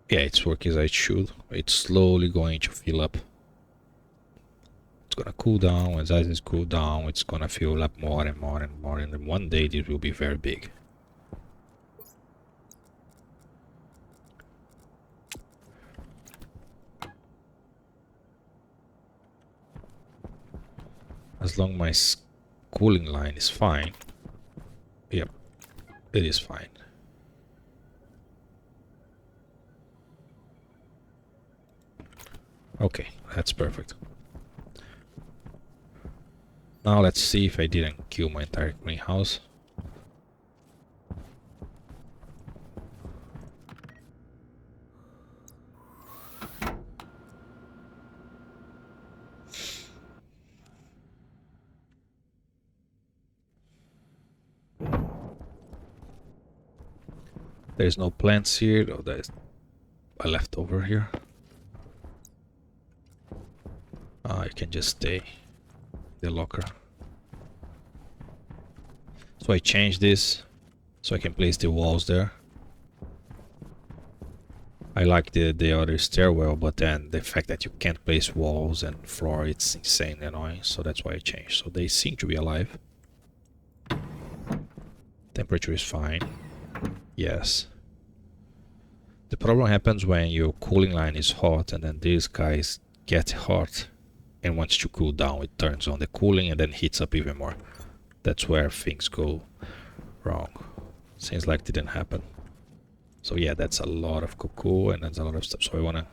Yeah, it's working as it should. It's slowly going to fill up. It's gonna cool down. As it cool down, it's gonna fill up more and more and more, and then one day it will be very big. As long as my cooling line is fine. Yep, it is fine. Okay, that's perfect. Now let's see if I didn't kill my entire greenhouse. There's no plants here. Oh, there's a leftover here. I can just stay in the locker. So I changed this so I can place the walls there. I like the other stairwell, but then the fact that you can't place walls and floor, it's insane annoying, so that's why I changed. So they seem to be alive. Temperature is fine. Yes. The problem happens when your cooling line is hot and then these guys get hot and wants to cool down. It turns on the cooling and then heats up even more. That's where things go wrong. Seems like it didn't happen. So yeah, that's a lot of cocoa and that's a lot of stuff. So I wanna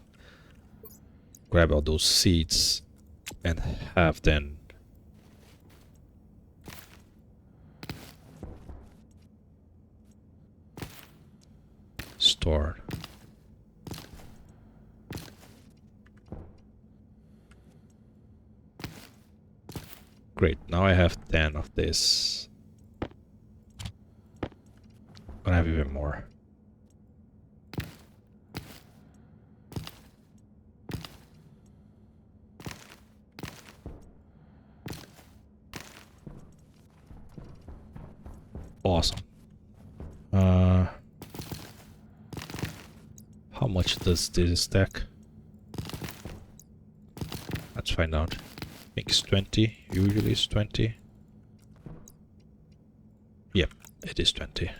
grab all those seeds and have them stored. Great, now I have 10 of this. I'm gonna have even more. Awesome. How much does this stack? Let's find out. I think it's 20. Usually it's 20. Yep, it is 20.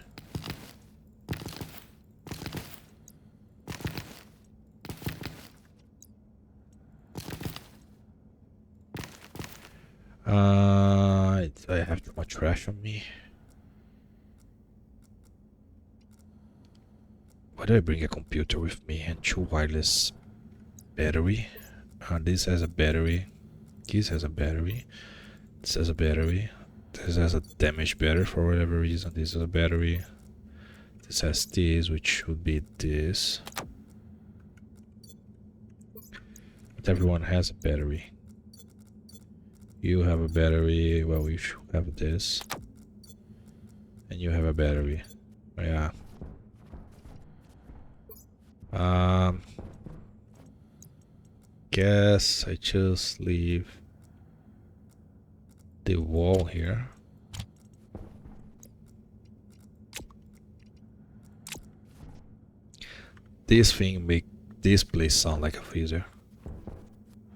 I have too much trash on me. Why do I bring a computer with me and 2 wireless battery? This has a battery. This has a battery. This has a battery. This has a damaged battery for whatever reason. This is a battery. This has this, which should be this. But everyone has a battery. You have a battery. Well, you should have this. And you have a battery. Yeah. Guess I just leave the wall here. This thing make this place sound like a freezer.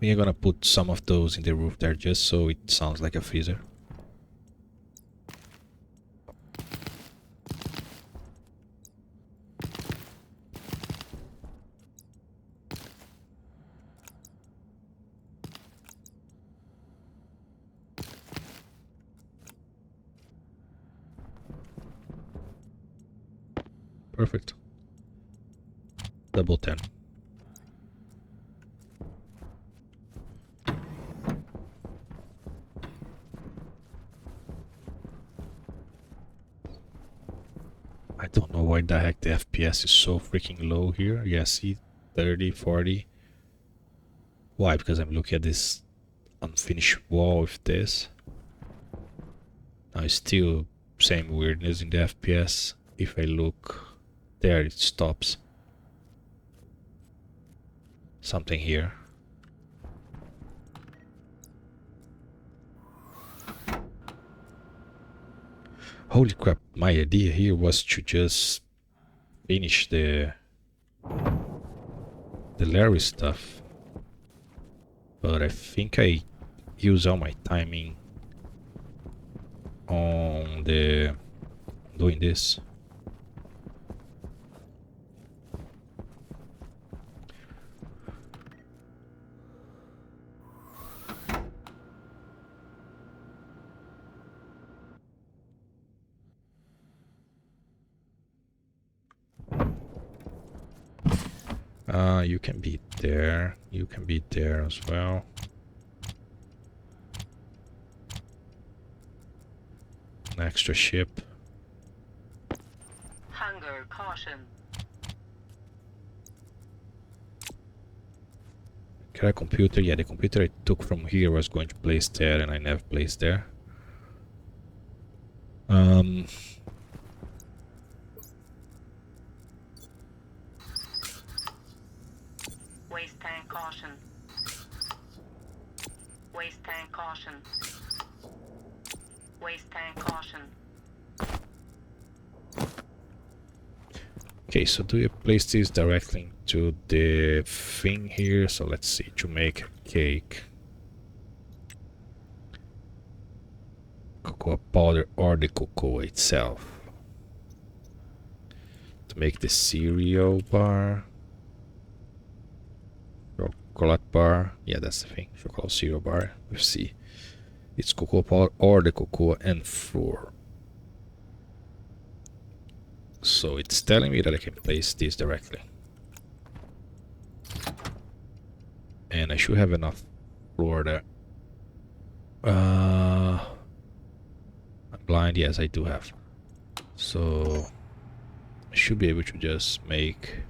We're gonna put some of those in the roof there just so it sounds like a freezer. Perfect. Double 10. I don't know why the heck the FPS is so freaking low here. Yeah, see, 30, 40. Why? Because I'm looking at this unfinished wall with this. Now it's still same weirdness in the FPS. If I look there, it stops. Something here. Holy crap, my idea here was to just finish the Larry stuff. But I think I use all my timing on the doing this. You can be there. You can be there as well. An extra ship. Hunger caution. Get a computer. Yeah, the computer I took from here was going to place there, and I never placed there. Waste tank caution. Waste tank caution. Waste tank caution. Okay, so do you place this directly into the thing here? So let's see, to make a cake. Cocoa powder or the cocoa itself. To make the cereal bar. Chocolate bar. Yeah, that's the thing. Chocolate cereal bar with C. It's cocoa powder or the cocoa and flour. So it's telling me that I can place this directly. And I should have enough flour there. I'm blind. Yes, I do have. So I should be able to just make...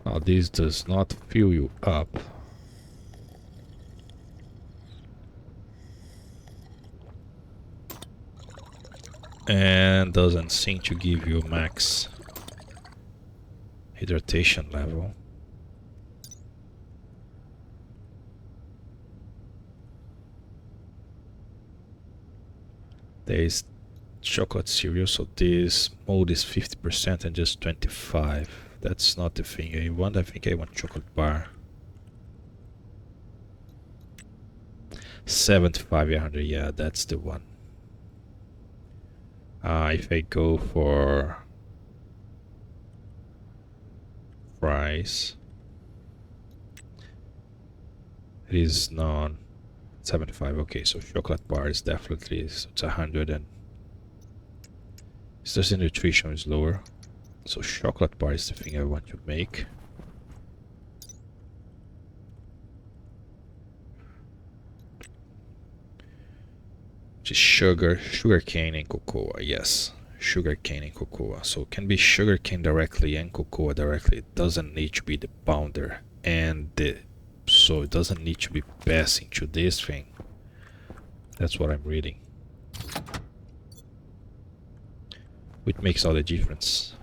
Now this does not fill you up. And doesn't seem to give you max hydration level. There is chocolate cereal, so this mode is 50% and just 25. That's not the thing I want. I think I want chocolate bar. 75, 100. Yeah, that's the one. If I go for fries, it is non 75. Okay, so chocolate bar is definitely, so it's 100, and it's just the nutrition is lower. So chocolate bar is the thing I want to make. Which is sugar cane and cocoa. Yes, sugar cane and cocoa. So it can be sugar cane directly and cocoa directly. It doesn't need to be the pounder and so it doesn't need to be passing to this thing. That's what I'm reading. Which makes all the difference.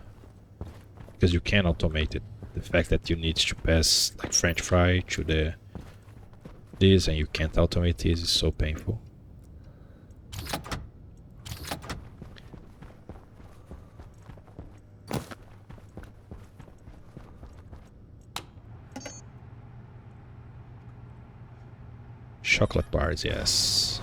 Because you can automate it The fact that you need to pass like French fry to this and you can't automate this is so painful. Chocolate bars, yes.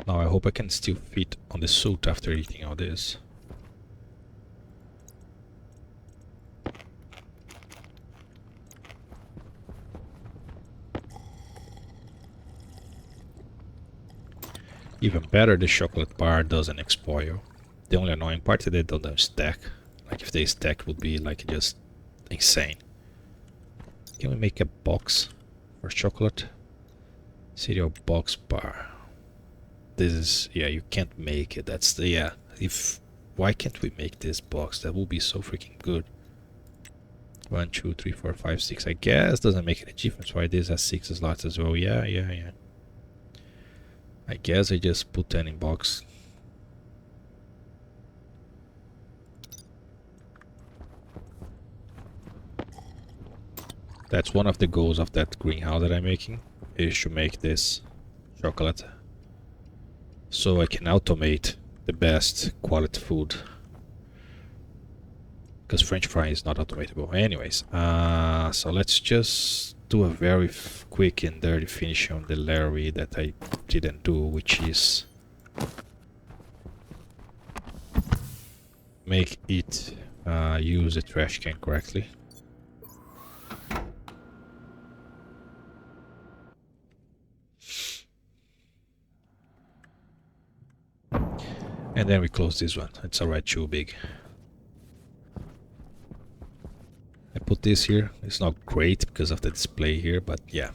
Now I hope I can still fit on the suit after eating all this. Even better, the chocolate bar doesn't spoil. The only annoying part is that they don't stack. Like if they stack, it would be like just insane. Can we make a box for chocolate? Cereal box bar. This is, yeah, you can't make it. That's the, yeah. Why can't we make this box? That would be so freaking good. 1, 2, 3, 4, 5, 6. I guess doesn't make any difference why this has 6 slots as well. Yeah. I guess I just put 10 in box. That's one of the goals of that greenhouse that I'm making, is to make this chocolate so I can automate the best quality food, because French fry is not automatable. Anyways, so let's just do a very quick and dirty finish on the Larry that I didn't do, which is make it use the trash can correctly. And then we close this one. It's alright, too big. I put this here. It's not great because of the display here, but yeah.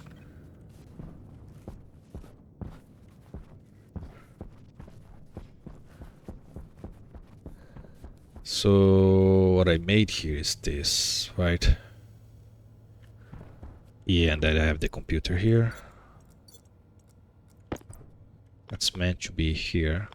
So what I made here is this, right? Yeah, and then I have the computer here. That's meant to be here.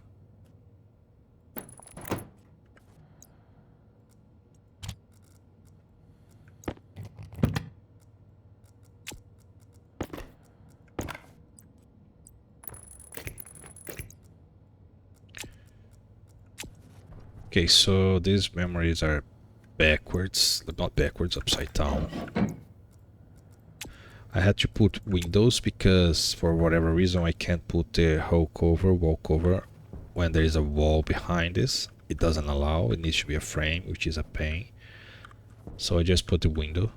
Okay, so these memories are backwards, not backwards, upside down. I had to put windows because for whatever reason I can't put the wall cover when there is a wall behind this. It doesn't allow, it needs to be a frame, which is a pain. So I just put the window.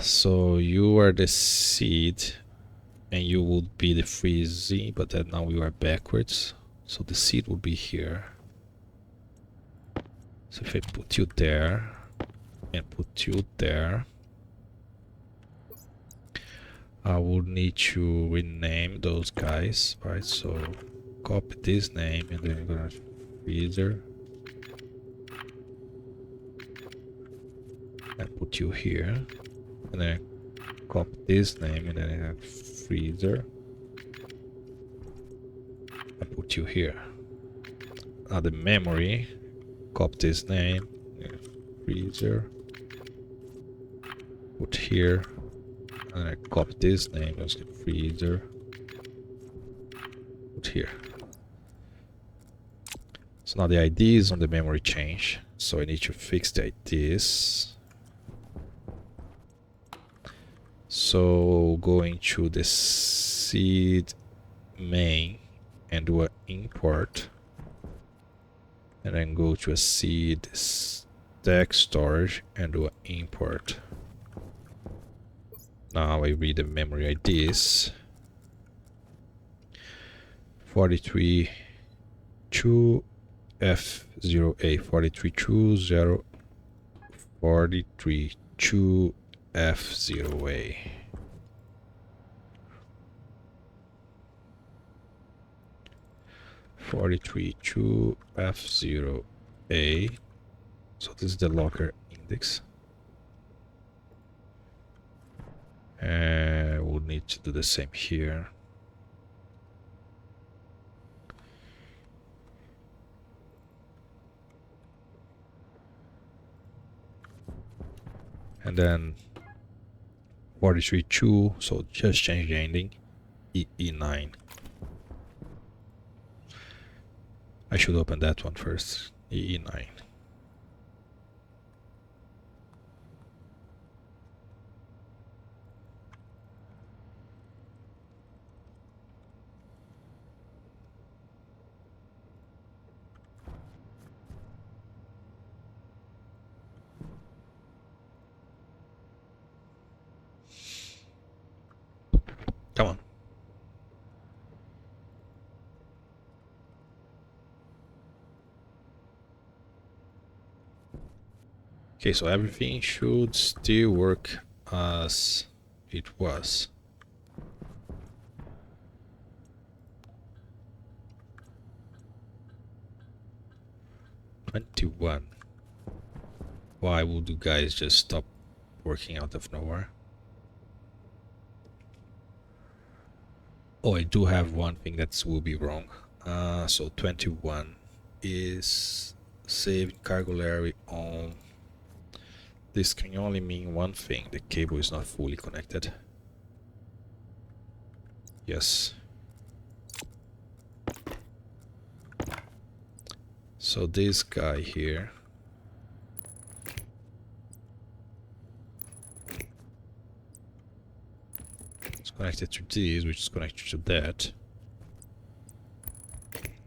So you are the seed and you would be the freezing, but then now you are backwards. So the seed would be here. So if I put you there and put you there, I would need to rename those guys, right? So copy this name and then I'm gonna freezer and put you here, and then copy this name and then I have freezer and put you here. Now the memory, copy this name, freezer, put here, and I copy this name, let's get freezer, put here. So now the IDs on the memory change, so I need to fix the IDs. So going to the seed main and do an import, and then go to a seed stack storage and do an import. Now I read the memory IDs. 43 2 F0A 4320 432 F0A. (43) F0A. So this is the locker index. need to do the same here. And then 43.2, so just change the ending. E9. I should open that one first. E9. Come on. Okay, so everything should still work as it was. $21. Why would you guys just stop working out of nowhere? Oh, I do have one thing that will be wrong. So 21 is saved cargo on. This can only mean one thing: the cable is not fully connected. Yes. So this guy here is connected to this, which is connected to that.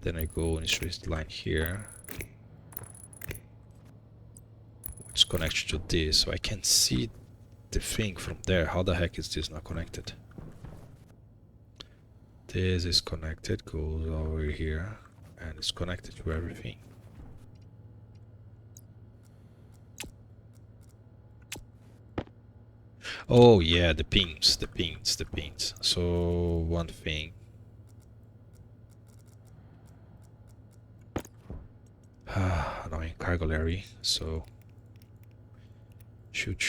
Then I go in a straight line here, which is connected to this, so I can see the thing from there. How the heck is this not connected? This is connected, goes over here, and it's connected to everything. Oh yeah, the pins. So one thing. Annoying cargo Larry. So shoot.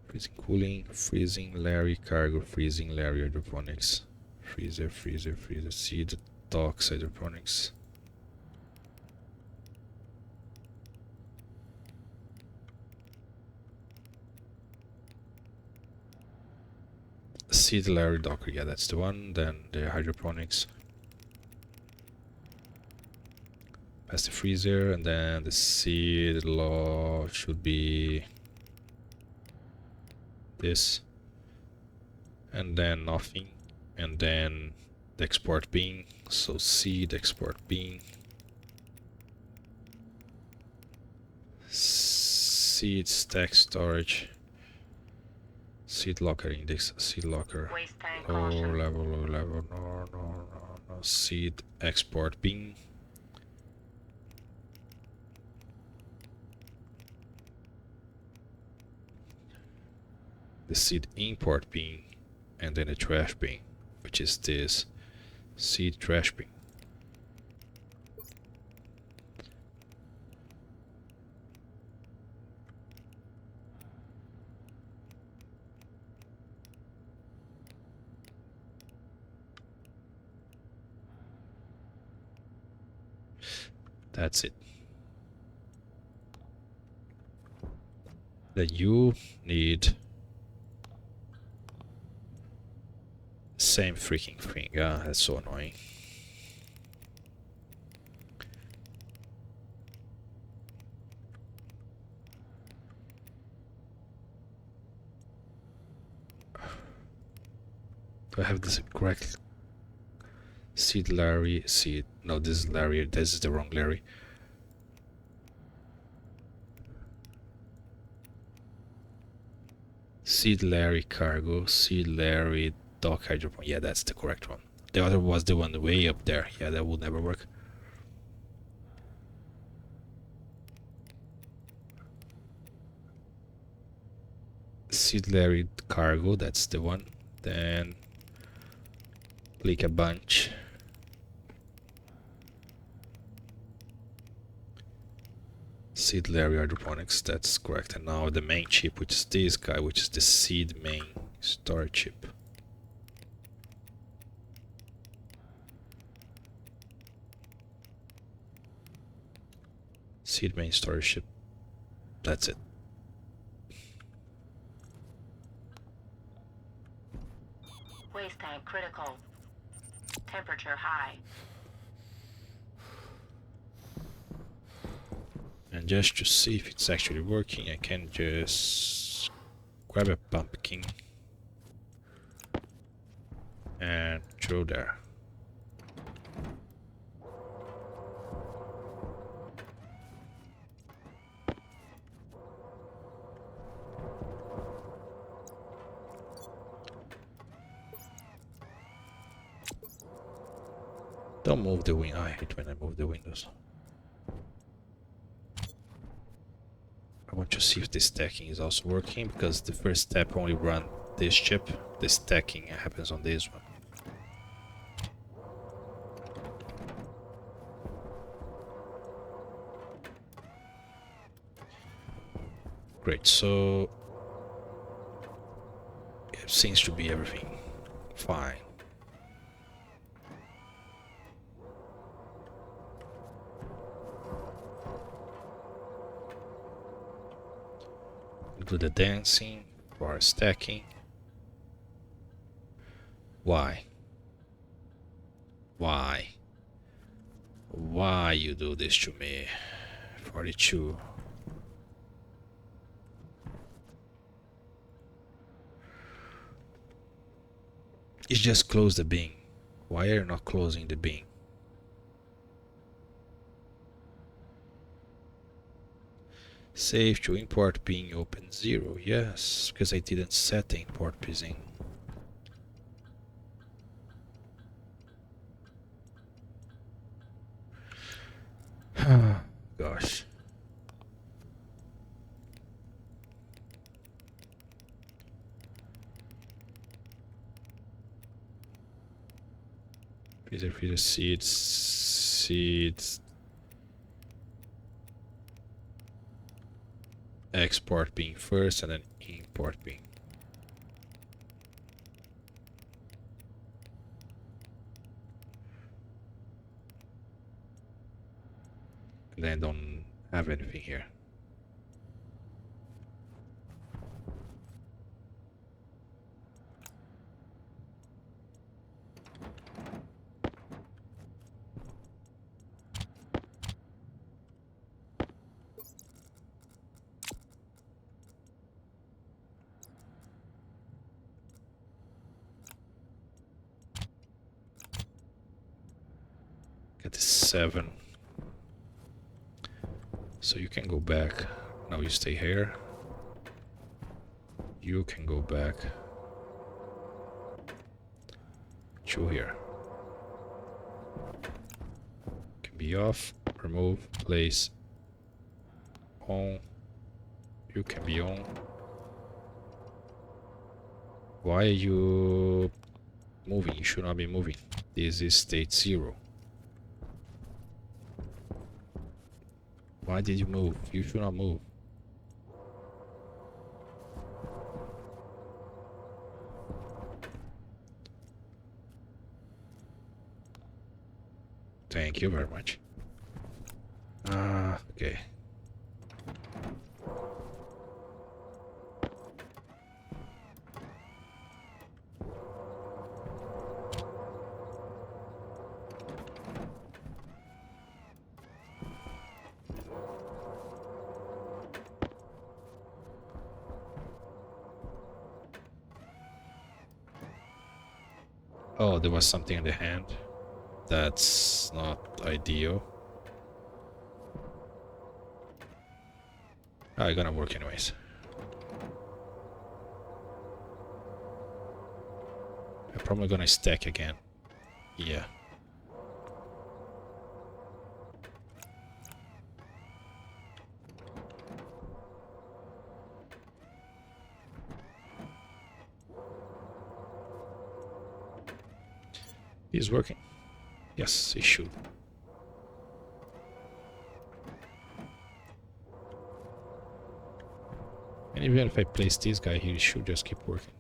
Freezing cooling, freezing Larry cargo, freezing Larry hydroponics. Freezer, seed, docks, hydroponics. Seed Larry Docker, yeah, that's the one. Then the hydroponics. Past the freezer, and then the seed law should be this. And then nothing. And then the export bin. So seed export bin. Seed stack storage. Seed locker index, seed locker. Waste tank Low caution. level, no. Seed export bin. The seed import bin, and then the trash bin, which is this seed trash bin. That's it. Then you need same freaking thing. Ah, that's so annoying. Do I have this correct? Seed Larry, seed. No, this is Larry. This is the wrong Larry. Seed Larry cargo, seed Larry dock hydroponic. Yeah, that's the correct one. The other was the one way up there. Yeah, that would never work. Seed Larry cargo, that's the one. Then click a bunch. Seed Larry Hydroponics, that's correct. And now the main chip, which is this guy, which is the seed main storage chip. Seed main storage chip. That's it. Waste tank critical. Temperature high. And just to see if it's actually working, I can just grab a pumpkin and throw there. Don't move the wing. I hate when I move the windows. I want to see if the stacking is also working, because the first step only run this chip. The stacking happens on this one. Great, so it seems to be everything fine. Do the dancing for stacking. Why? Why? Why you do this to me? 42. You just close the bin. Why are you not closing the bin? Save to import bin open 0. Yes, because I didn't set the import bin. Gosh. Freezer seeds. Export being first and then import being. And then don't have anything here. Get the 7. So you can go back. Now you stay here. You can go back to here. Can be off, remove, place, on. You can be on. Why are you moving? You should not be moving. This is state 0. Why did you move? You should not move. Thank you very much. Okay. Oh, there was something in the hand. That's not ideal. Oh, gonna work anyways. I'm probably gonna stack again. Yeah. He's working. Yes, he should. And even if I place this guy here, it should just keep working.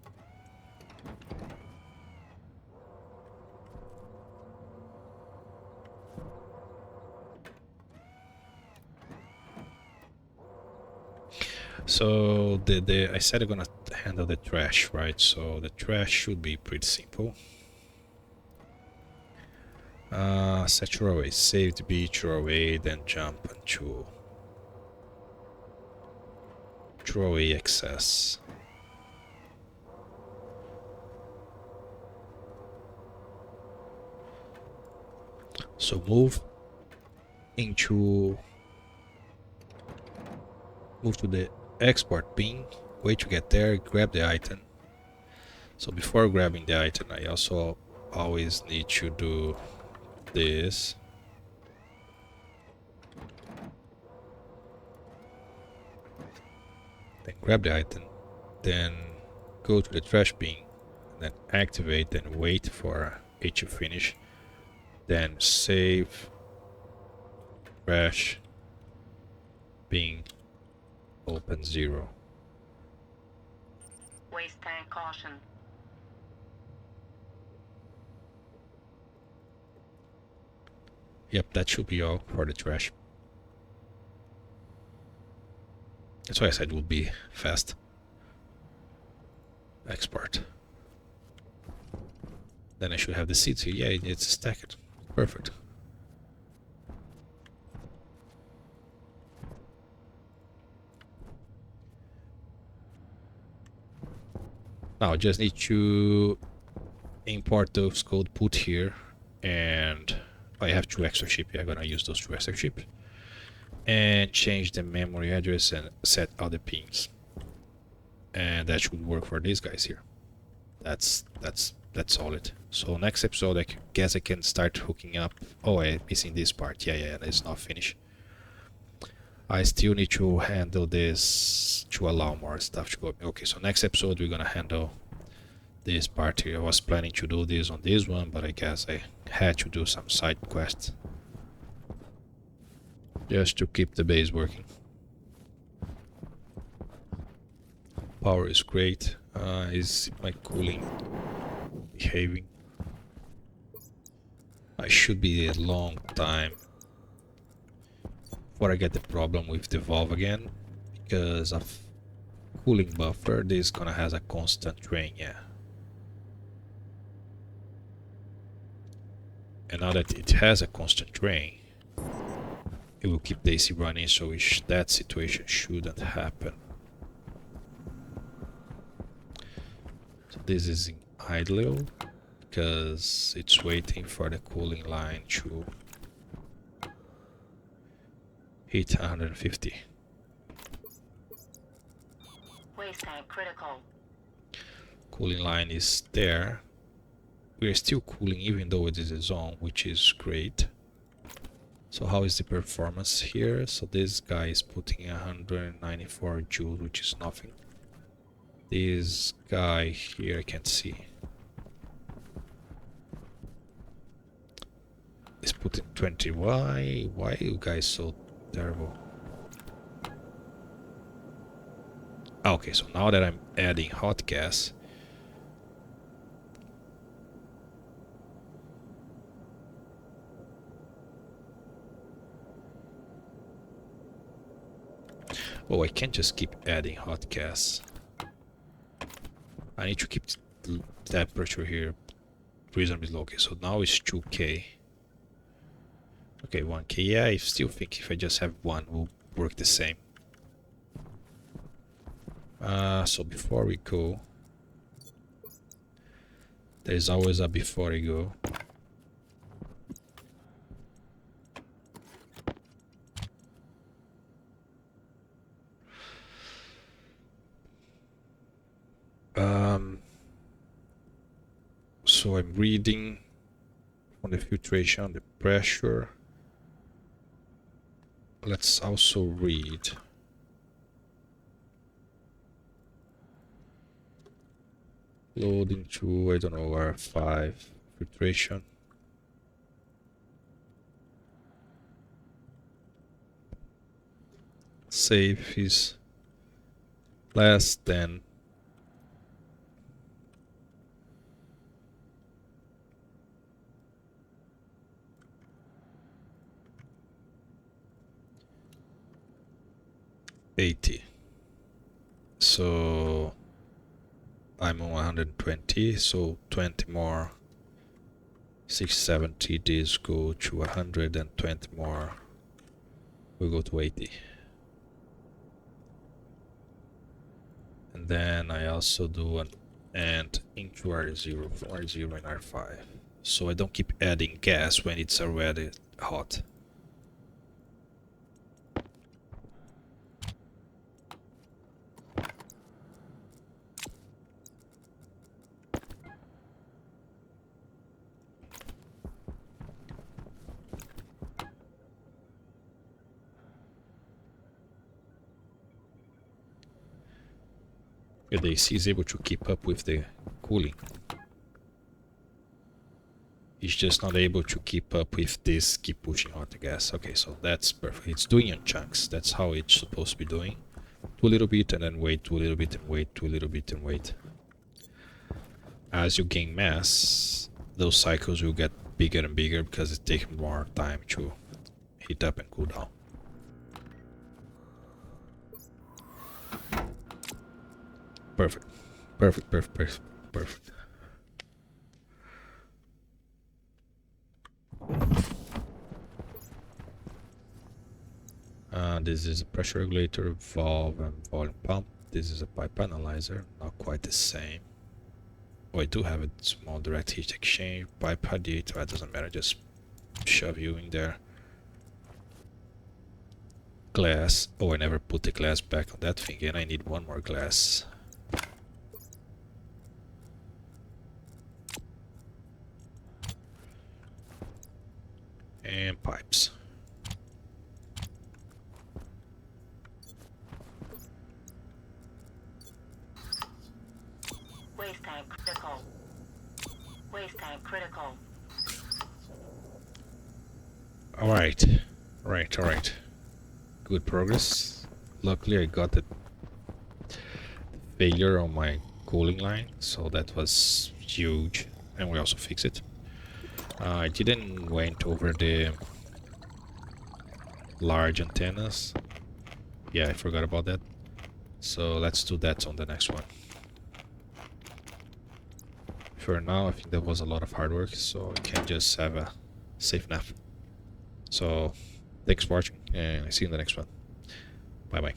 So I said I'm gonna handle the trash, right? So the trash should be pretty simple. Set throw away, save the beach, throw away, then jump into throw away excess. So move to the export bin, wait to get there, grab the item. So before grabbing the item, I also always need to do this. Then grab the item, then go to the trash bin, then activate, then wait for it to finish, then save, trash, bin, open 0. Waste tank caution. Yep, that should be all for the trash. That's why I said it would be fast. Export. Then I should have the seeds here. Yeah, it's stacked. Perfect. Now I just need to import those code, put here, and I have 2 extra chips. I'm gonna use those 2 extra chips. And change the memory address and set other pins. And that should work for these guys here. That's solid. So next episode I guess I can start hooking up. Oh, I'm missing this part. Yeah, it's not finished. I still need to handle this to allow more stuff to go. Okay, so next episode we're gonna handle this part here. I was planning to do this on this one, but I guess I had to do some side quests just to keep the base working. Power is great. Is my cooling behaving? I should be a long time before I get the problem with the valve again, because of cooling buffer. This gonna has a constant drain, yeah. And now that it has a constant drain, it will keep the AC running, so that situation shouldn't happen. So this is in idle because it's waiting for the cooling line to hit 150. Waste tank critical. Cooling line is there. We are still cooling even though it is a zone, which is great. So how is the performance here? So this guy is putting 194 joules, which is nothing. This guy here I can't see. Is putting 20. Why are you guys so terrible? Okay, so now that I'm adding hot gas, oh, I can't just keep adding hot gas. I need to keep the temperature here reasonably low. Okay, so now it's 2K. Okay, 1K. Yeah, I still think if I just have one, it will work the same. So before we go, there's always a before I go. So I'm reading on the filtration, the pressure. Let's also read load into, I don't know, R5 filtration. Save is less than 80. So I'm on 120, so 20 more 670, this go to 120 more, we go to 80. And then I also do an and into R0 from R0 and R5, so I don't keep adding gas when it's already hot. The AC is able to keep up with the cooling. It's just not able to keep up with this keep pushing hot gas. Okay, so that's perfect. It's doing in chunks. That's how it's supposed to be doing. Do a little bit and then wait, do a little bit and wait, do a little bit and wait. As you gain mass, those cycles will get bigger and bigger because it takes more time to heat up and cool down. Perfect. Perfect, perfect, perfect, perfect. This is a pressure regulator, valve, and volume pump. This is a pipe analyzer, not quite the same. Oh, I do have a small direct heat exchange, pipe radiator, that doesn't matter, just shove you in there. Glass. Oh, I never put the glass back on that thing, and I need one more glass. And pipes. Waste time critical. Waste time critical. Alright. Alright. Good progress. Luckily I got the failure on my cooling line, so that was huge. And we also fixed it. I didn't went over the large antennas. Yeah, I forgot about that. So let's do that on the next one. For now, I think that was a lot of hard work, so I can just have a safe nap. So, thanks for watching, and I see you in the next one. Bye bye.